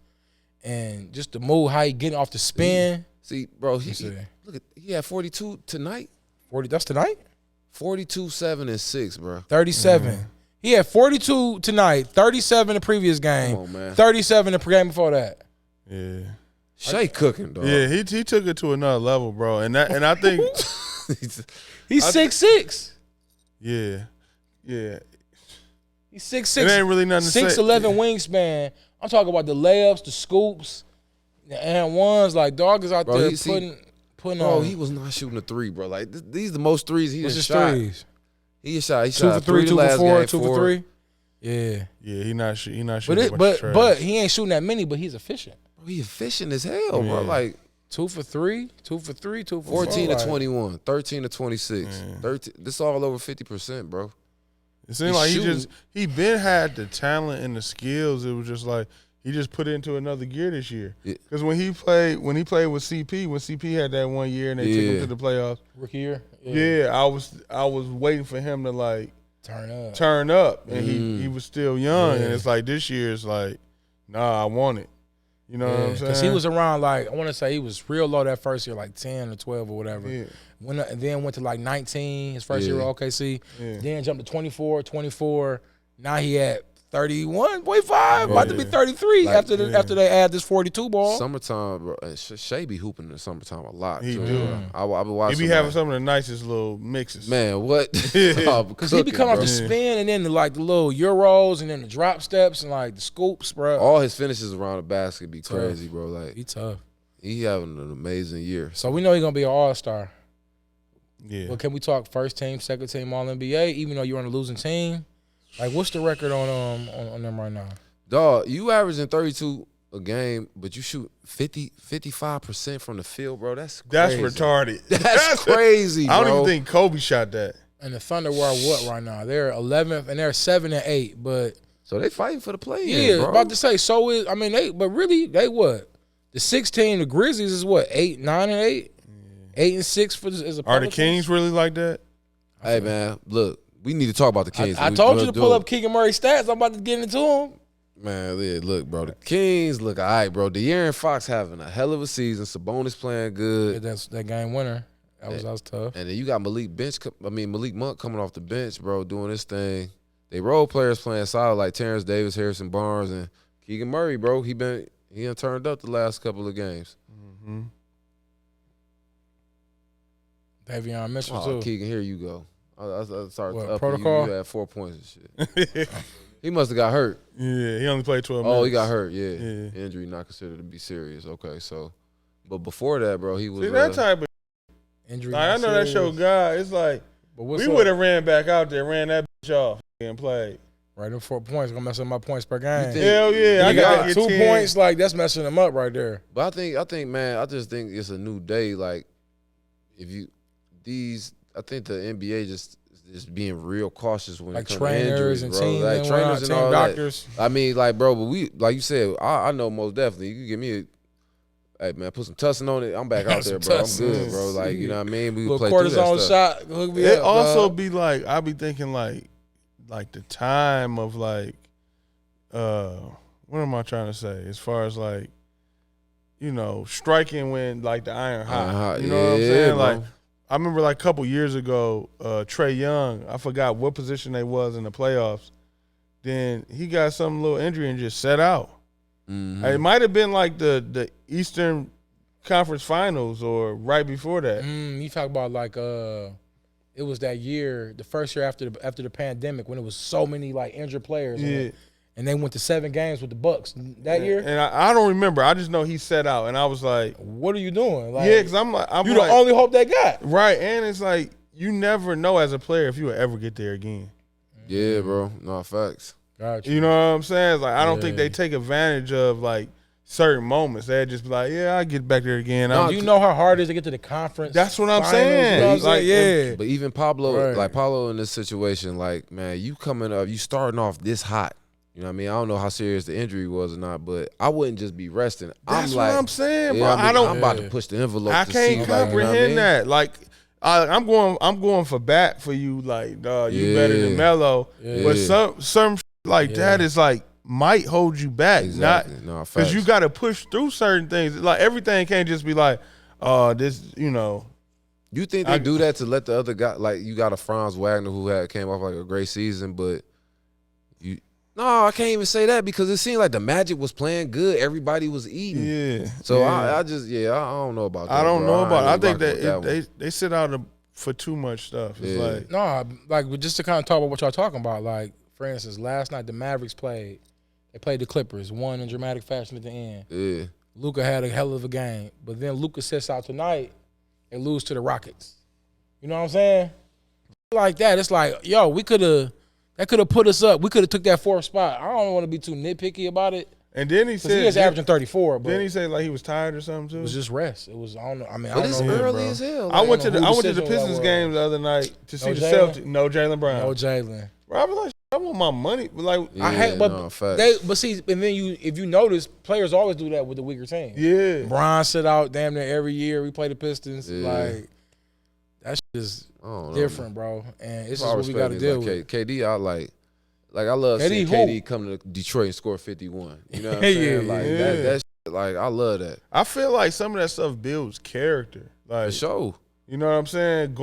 and just the move, how he getting off the spin. See, bro, he had 42 tonight. 40. That's tonight. 42, 7, and 6, bro. 37. He had 42 tonight, 37 the previous game, Come on, man. 37 the game before that. Yeah. Shai cooking, dog. Yeah, he took it to another level, bro. And I think He's 6'6". Yeah. Yeah. He's 6'6". It ain't really nothing to say. 6'11" wingspan. I'm talking about the layups, the scoops, the and ones. Like, dog is out there putting bro, on. he was not shooting a 3, bro. Like, these the most threes he What's just his shot. threes? He shot 2 for 3, 2 for 4, 2 for 3. Yeah. Yeah, he not shooting. But he ain't shooting that many, but he's efficient. Bro, he efficient as hell, bro. Like 2 for 3, 2 for 3, 2 for 14 4. to 21, 13 to 26. 13, this all over 50%, bro. It seemed like he been had the talent and the skills. It was just like he just put it into another gear this year. Because when he played with CP, when CP had that 1 year and they took him to the playoffs, rookie year. Yeah, I was waiting for him to like turn up, and he was still young, and it's like this year it's like, nah, I want it. You know what I'm saying? Because he was around, like, I want to say he was real low that first year, like 10 or 12 or whatever. Yeah. Then went to like 19 his first year at OKC. Yeah. Then jumped to 24. Now he at 31.5, about to be 33 Like, after they add this 42 ball. Summertime, bro. Shay be hooping in the summertime a lot. He too, do. bro. I be watching. He be having some of the nicest little mixes. Man, what? Because he be coming off the spin and then the little euros and then the drop steps and like the scoops, bro. All his finishes around the basket be crazy, bro. Like He tough. he having an amazing year. So we know he's gonna be an all-star. Yeah. But can we talk first team, second team, all NBA? Even though you're on a losing team, like what's the record on them right now? Dog, you averaging 32 a game, but you shoot 55% from the field, bro. That's crazy. That's retarded. That's crazy, bro. I don't even think Kobe shot that. And the Thunder were what right now? They're 11th and they're 7 and 8, but So they fighting for the play. yeah, bro. about to say. So is but really they what? The 16, the Grizzlies is what 8, 9 and 8, 8 and 6 for is a. Are the Kings really like that? Hey man, look, we need to talk about the Kings. I told you to pull up Keegan Murray's stats. I'm about to get into them. Man, yeah, look, bro, the Kings look all right, bro. De'Aaron Fox having a hell of a season. Sabonis playing good. That's that game winner. That was tough. And then you got Malik Monk coming off the bench, bro, doing this thing. They role players playing solid like Terrence Davis, Harrison Barnes, and Keegan Murray, bro. He done turned up the last couple of games. Mm-hmm. Davion Mitchell Oh, too. Keegan, here you go. I started What, up protocol? You had 4 points and shit. He must have got hurt. Yeah, he only played 12 minutes. Oh, he got hurt. Yeah. Yeah. Injury not considered to be serious. Okay, so, but before that, bro, he was. See, that type of Injury. like, I know that show God. It's like But we would have ran back out there, ran that bitch off, and played. right in 4 points gonna mess up my points per game. think- Hell yeah, I You got got 2 points, like that's messing them up right there. But I think, man, I just think it's a new day. Like, I think the NBA just is being real cautious when Like it comes trainers to injuries, and bro. team, Like trainers and all doctors. that. I mean, like, bro, but we, like you said, I know most definitely. You can give me hey man, put some tussin on it. I'm back out there, bro. I'm good, bro. Like, you know what I mean? We Little play through that cortisone stuff. shot. Hook me It up, also dog. be like I be thinking like the time of like what am I trying to say as far as like striking when like the iron hot. You know what I'm saying? bro. Like I remember like a couple years ago, Trae Young, I forgot what position they was in the playoffs. Then he got some little injury and just set out. Mhm. It might have been like the Eastern Conference Finals or right before that. You talk about like it was that year, the first year after the pandemic when it was so many like injured players. Yeah. And they went to 7 games with the Bucks that year. And I don't remember. I just know he set out, and I was like, What are you doing? Like, yeah, because I'm you the only hope they got. right. And it's like you never know as a player if you will ever get there again. Yeah, bro. No facts. Gotcha. You know what I'm saying? It's like I don't think Yeah. they take advantage of like certain moments. They just be like, yeah, I get back there again. Do you know how hard it is to get to the conference? That's what I'm finals? saying. You know what I'm Like, saying? Yeah. But even Pablo, Right. like Pablo in this situation, like, man, you coming up, you starting off this hot. You know what I mean? I don't know how serious the injury was or not, but I wouldn't just be resting. That's I'm like, what I'm saying, yeah, bro. I mean, I'm about Yeah. to push the envelope. I to can't see, like, you know what I comprehend mean? that. Like, I'm going for bat for you. Like, dog, you better than Yeah. Melo. Yeah. But some shit like that Yeah. is like might hold you back, Exactly. not No, because facts. you got to push through certain things. Like everything can't just be like, this, You think they do that to let the other guy, like you got a Franz Wagner who came off like a great season, but no, I can't even say that because it seemed like the Magic was playing good. Everybody was eating. Yeah. So yeah. I don't know about that. I don't bro. know about. ain't I think really that, rocking with they sit out for too much stuff. It's Yeah. like No, like just to kind of talk about what y'all talking about. Like, for instance, last night the Mavericks played. They played the Clippers, won in dramatic fashion at the end. Yeah. Luka had a hell of a game, but then Luka sits out tonight and lose to the Rockets. You know what I'm saying? Like that, it's like, yo, that could have put us up. We could have took that 4th spot. I don't want to be too nitpicky about it. and then he Because said he is averaging 34, but Then he said like he was tired or something too. it was just rest. It was, I don't know. I mean, I But don't it's know. early bro. as hell. I went to know the who Pistons decision that game was. the other night to see No the Jalen? Celtics. No Jalen Brown. No Jalen. Bro, I was like, I want my money. Like, Yeah, I hate, but no, facts. but see, and then if you notice, players always do that with the weaker team. yeah. Bron sit out damn near every year. We play the Pistons. Yeah. Like that shit is I don't know, different, bro. And it's man. just what we got to deal with. KD, I like I love KD seeing who? KD come to Detroit and score 51. You know what I'm saying? Yeah, like yeah. that shit, like I love that. I feel like some of that stuff builds character. For Like, sure. You know what I'm saying?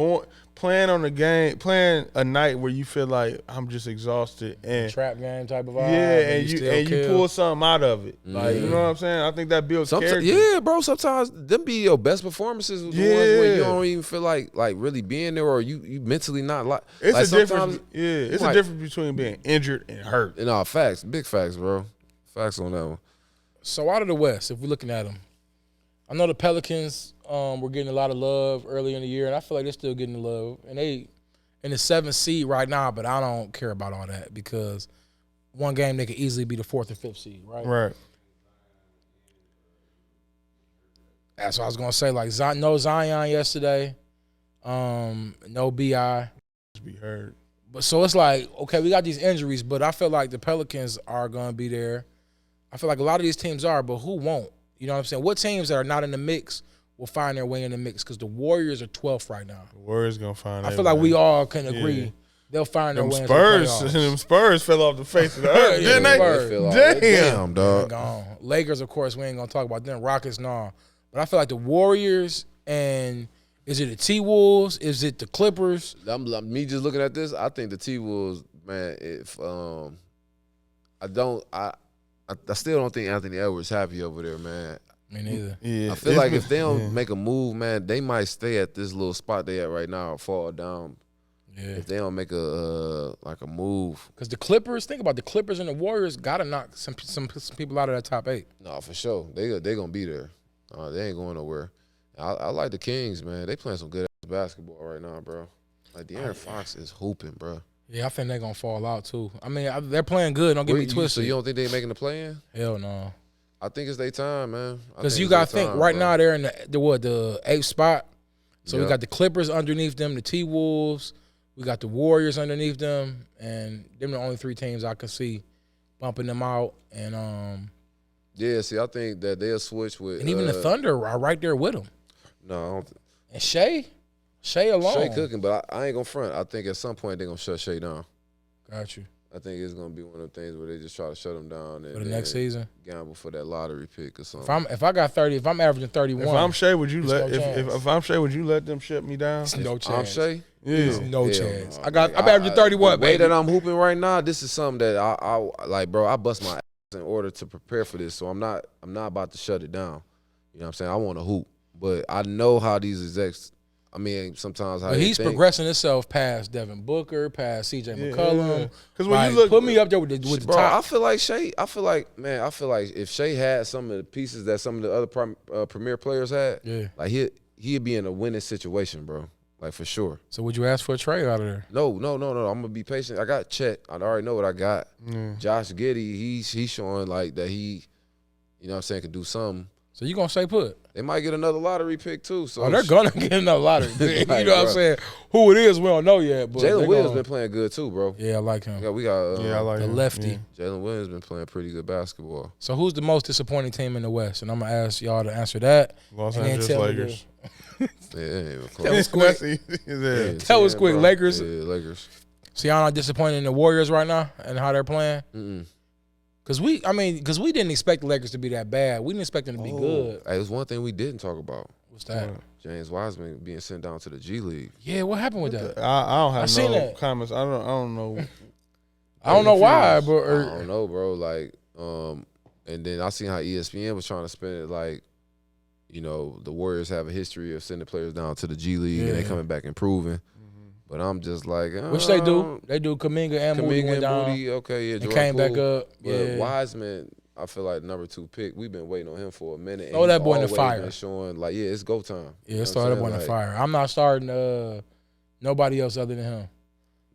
Playing on the game, playing a night where you feel like I'm just exhausted and trap game type of vibe. yeah, and you pull something out of it. Like, you know what I'm saying? I think that builds character. Yeah, bro. Sometimes them be your best performances. The ones where you don't even feel like really being there, or you mentally not like. It's like a difference. Yeah, it's a difference between being injured and hurt. And all facts, big facts, bro. Facts on that one. So out of the West, if we're looking at them, I know the Pelicans were getting a lot of love early in the year, and I feel like they're still getting the love. And they in the 7th seed right now, but I don't care about all that because one game they could easily be the 4th or 5th seed, right? Right. That's what I was gonna say. Like no Zion yesterday, no Bi. Be hurt. But so it's like, okay, we got these injuries, but I feel like the Pelicans are gonna be there. I feel like a lot of these teams are, but who won't? You know what I'm saying? What teams that are not in the mix will find their way in the mix? Because the Warriors are 12th right now. The Warriors gonna find. I feel like we all can agree. Yeah. They'll find their way into the playoffs. Them Spurs fell off the face of the earth, Yeah, didn't they? Damn, dog. Gone. Lakers, of course, we ain't gonna talk about them. Rockets, no. But I feel like the Warriors and is it the T-Wolves? Is it the Clippers? Me just looking at this, I think the T-Wolves, man. If I still don't think Anthony Edwards happy over there, man. Me neither. Yeah. I feel like if they don't make a move, man, they might stay at this little spot they at right now or fall down. Yeah. If they don't make a move. Because the Clippers, think about the Clippers and the Warriors gotta knock some people out of that top 8. No, for sure. They gonna be there. They ain't going nowhere. I like the Kings, man. They playing some good ass basketball right now, bro. Like De'Aaron Fox is hooping, bro. Yeah, I think they're gonna fall out too. I mean, they're playing good. Don't get me twisted. So you don't think they making the play-in? Hell no. I think it's their time, man. Because you gotta think right now they're in the 8th spot. So we Yep. got the Clippers underneath them, the T-Wolves. We got the Warriors underneath them, and them the only 3 teams I can see bumping them out. And yeah, see, I think that they'll switch with. and even the Thunder are right there with them. No, I don't. And Shea alone. Shea cooking, but I ain't gonna front. I think at some point they're gonna shut Shea down. Got you. I think it's gonna be one of the things where they just try to shut him down and For the next season. gamble for that lottery pick or something. If I got 30, if I'm averaging 31, If I'm Shea, would you there's let no chance. if I'm Shea, would you let them shut me down? It's no chance. I'm Shea. There's no Hell chance. no. I'm averaging 31, The way baby. that I'm hooping right now, this is something that I like, bro. I bust my ass in order to prepare for this, so I'm not about to shut it down. You know what I'm saying? I want to hoop, but I know how these execs. I mean, sometimes how But they he's think. progressing himself past Devin Booker, past CJ McCollum. Because when you look, put me up there with the Bro, I top. feel like Shea. I feel like if Shea had some of the pieces that some of the other premier players had, Yeah. like he'd be in a winning situation, bro. Like for sure. So would you ask for a trade out of there? No. I'm gonna be patient. I got Chet. I already know what I got. Josh Giddey, he's showing like that he, you know what I'm saying, can do something. So you gonna stay put? They might get another lottery pick too. So They're gonna get another lottery. You Like, know what I'm bro. saying? Who it is, we don't know yet. But Jalen they Williams gonna- been playing good too, bro. Yeah, I like him. We got I like The him. lefty. Yeah. Jalen Williams been playing pretty good basketball. So who's the most disappointing team in the West? And I'm gonna ask y'all to answer that. Los And then Angeles tell me Lakers. Yeah, it ain't even close. That was quick. Yeah, Tell us 10, quick, bro. Lakers. Yeah, Lakers. So y'all not disappointed in the Warriors right now and how they're playing? Mm-mm. Because we didn't expect the Lakers to be that bad. We didn't expect them to be good. Hey, there's one thing we didn't talk about. What's that? James Wiseman being sent down to the G League. Yeah, what happened with that? I don't I have seen no that. comments. I don't know. I don't know why, but I don't know, bro. Like, and then I seen how ESPN was trying to spin it like, you know, the Warriors have a history of sending players down to the G League and they Yeah. coming back improving. But I'm just like, which they do. They do. Kaminga and Moody Kaminga went and down Moody, okay, yeah, and Jordan came back Poole. up. But Yeah. Wiseman, I feel like number 2 pick. We've been waiting on him for a minute. Throw and that he's boy in the always fire. been showing like, yeah, it's go time. Yeah, You let's know what start I'm up on the saying? fire. I'm not starting nobody else other than him.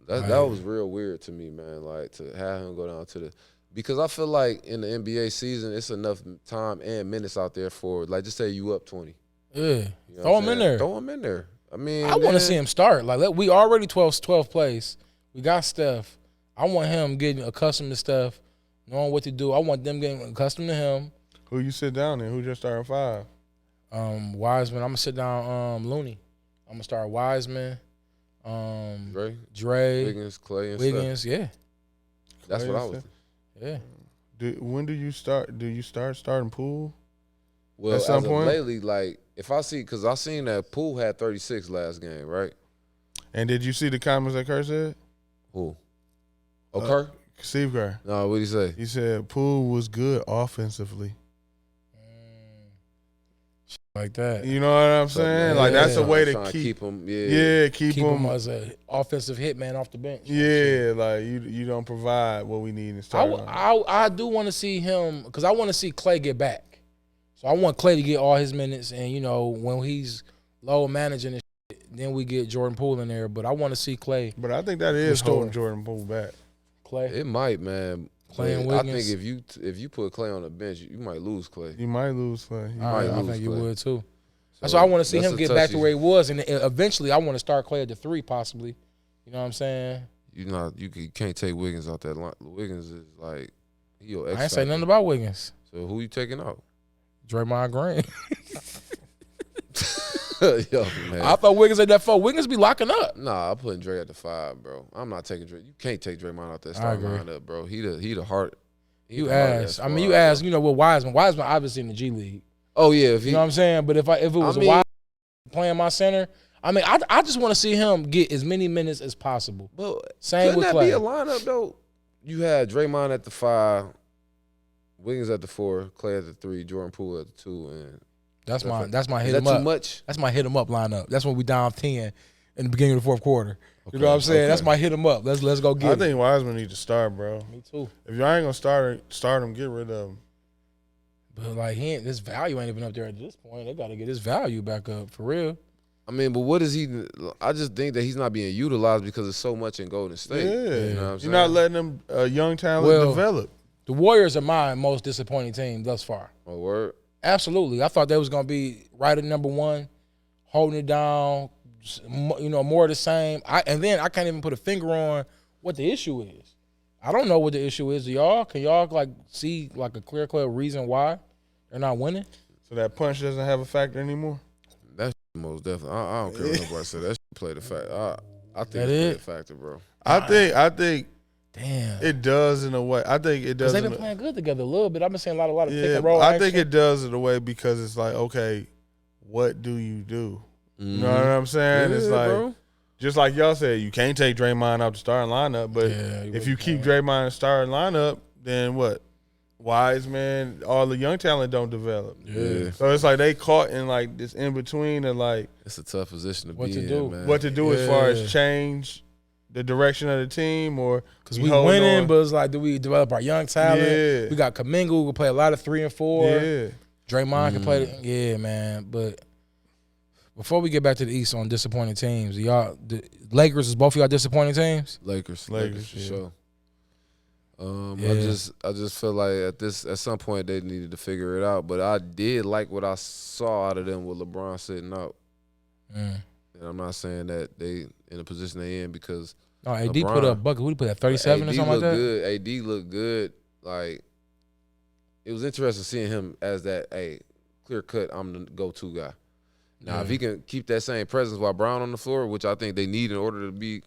That was real weird to me, man. Like to have him go down to the, because I feel like in the NBA season, it's enough time and minutes out there for, like, just say you up 20. Yeah, You know throw what him I'm in saying? there. Throw him in there. I mean, I want to see him start. Like we already 12th place. We got Steph. I want him getting accustomed to Steph, knowing what to do. I want them getting accustomed to him. Who you sit down in? Who just started 5? Wiseman. I'm gonna sit down. Looney. I'm gonna start Wiseman. Dre. Wiggins, Clay, and Wiggins. Yeah. stuff. That's what I was. Yeah. When do you start? Do you start starting Poole? Well, at some as of point? lately, like if I see, because I seen that Poole had 36 last game, right? And did you see the comments that Kerr said? Who? Kerr? Steve Kerr. No, what'd he say? He said Poole was good offensively. Like that. You know what I'm saying? Like that's a way to Trying keep him. Keep him as an offensive hitman off the bench. Yeah, like you don't provide what we need in starting. I do want to see him because I want to see Clay get back. So I want Clay to get all his minutes, and when he's low managing and shit, then we get Jordan Poole in there. But I want to see Clay. But I think that is holding Jordan Poole back. Clay, it might, man. Clay and I Wiggins. think if you put Clay on the bench, you might lose Clay. You might lose Clay. I think you would too. So I want to see him get back to where he was, and eventually I want to start Clay at the 3, possibly. You know what I'm saying? You can't take Wiggins out that line. Wiggins is like I ain't say nothing about Wiggins. So who you taking out? Draymond Green. Yo, man. I thought Wiggins at that 4. Wiggins be locking up. Nah, I'm putting Dre at the 5, bro. I'm not taking Dre. You can't take Draymond out that starting lineup, bro. He the heart. You asked. I mean, you asked. What Wiseman? Wiseman obviously in the G League. Oh yeah, you know what I'm saying. But if it was a Wiseman playing my center, I mean, I just want to see him get as many minutes as possible. But same with Clay. Be a lineup though? You had Draymond at the 5, Wiggins at the 4, Clay at the 3, Jordan Poole at the 2, and that's my hit him up. Too much? That's my hit him up lineup. That's when we down 10 in the beginning of the fourth quarter. Okay. You know what I'm saying? Okay. That's my hit him up. Let's go get him. I think Wiseman needs to start, bro. Me too. If y'all ain't gonna start him, get rid of him. But like his value ain't even up there at this point. They got to get his value back up for real. I mean, but what is he? I just think that he's not being utilized because there's so much in Golden State. Yeah, you know what I'm you're saying? not letting them young talent develop. The Warriors are my most disappointing team thus far. Oh, word? Absolutely. I thought they was gonna be right at number 1, holding it down. More of the same. And then I can't even put a finger on what the issue is. I don't know what the issue is. Y'all, can y'all like see like a clear reason why they're not winning? So that punch doesn't have a factor anymore. That's most definitely. I don't care what nobody said. That should play the factor. I think that it's play the factor, bro. I think. Damn. It does in a way. I think it does. Because they've been playing good together a little bit. I've been seeing a lot of pick and roll. I think it does in a way because it's like, okay, what do you do? You know what I'm saying? It's like, bro. Just like y'all said, you can't take Draymond out the starting lineup. But if you keep Draymond in the starting lineup, then what? Wiseman, all the young talent don't develop. Yeah. So it's like they caught in like this in between of like. It's a tough position to what be to in, do. man. What to do as far as change the direction of the team, or because we winning, but it's like, do we develop our young talent? Yeah. We got Kuminga who can play a lot of 3 and 4. Yeah. Draymond can play. Yeah, man. But before we get back to the East on disappointing teams, the Lakers is both of y'all disappointing teams? Lakers for sure. I just feel like at some point they needed to figure it out. But I did like what I saw out of them with LeBron sitting out. And I'm not saying that they in the position they in because AD put up bucket. Who put at 37 or something like that? Good. AD looked good. Like it was interesting seeing him as that clear cut. I'm the go-to guy. Now if he can keep that same presence while Brown on the floor, which I think they need in order to be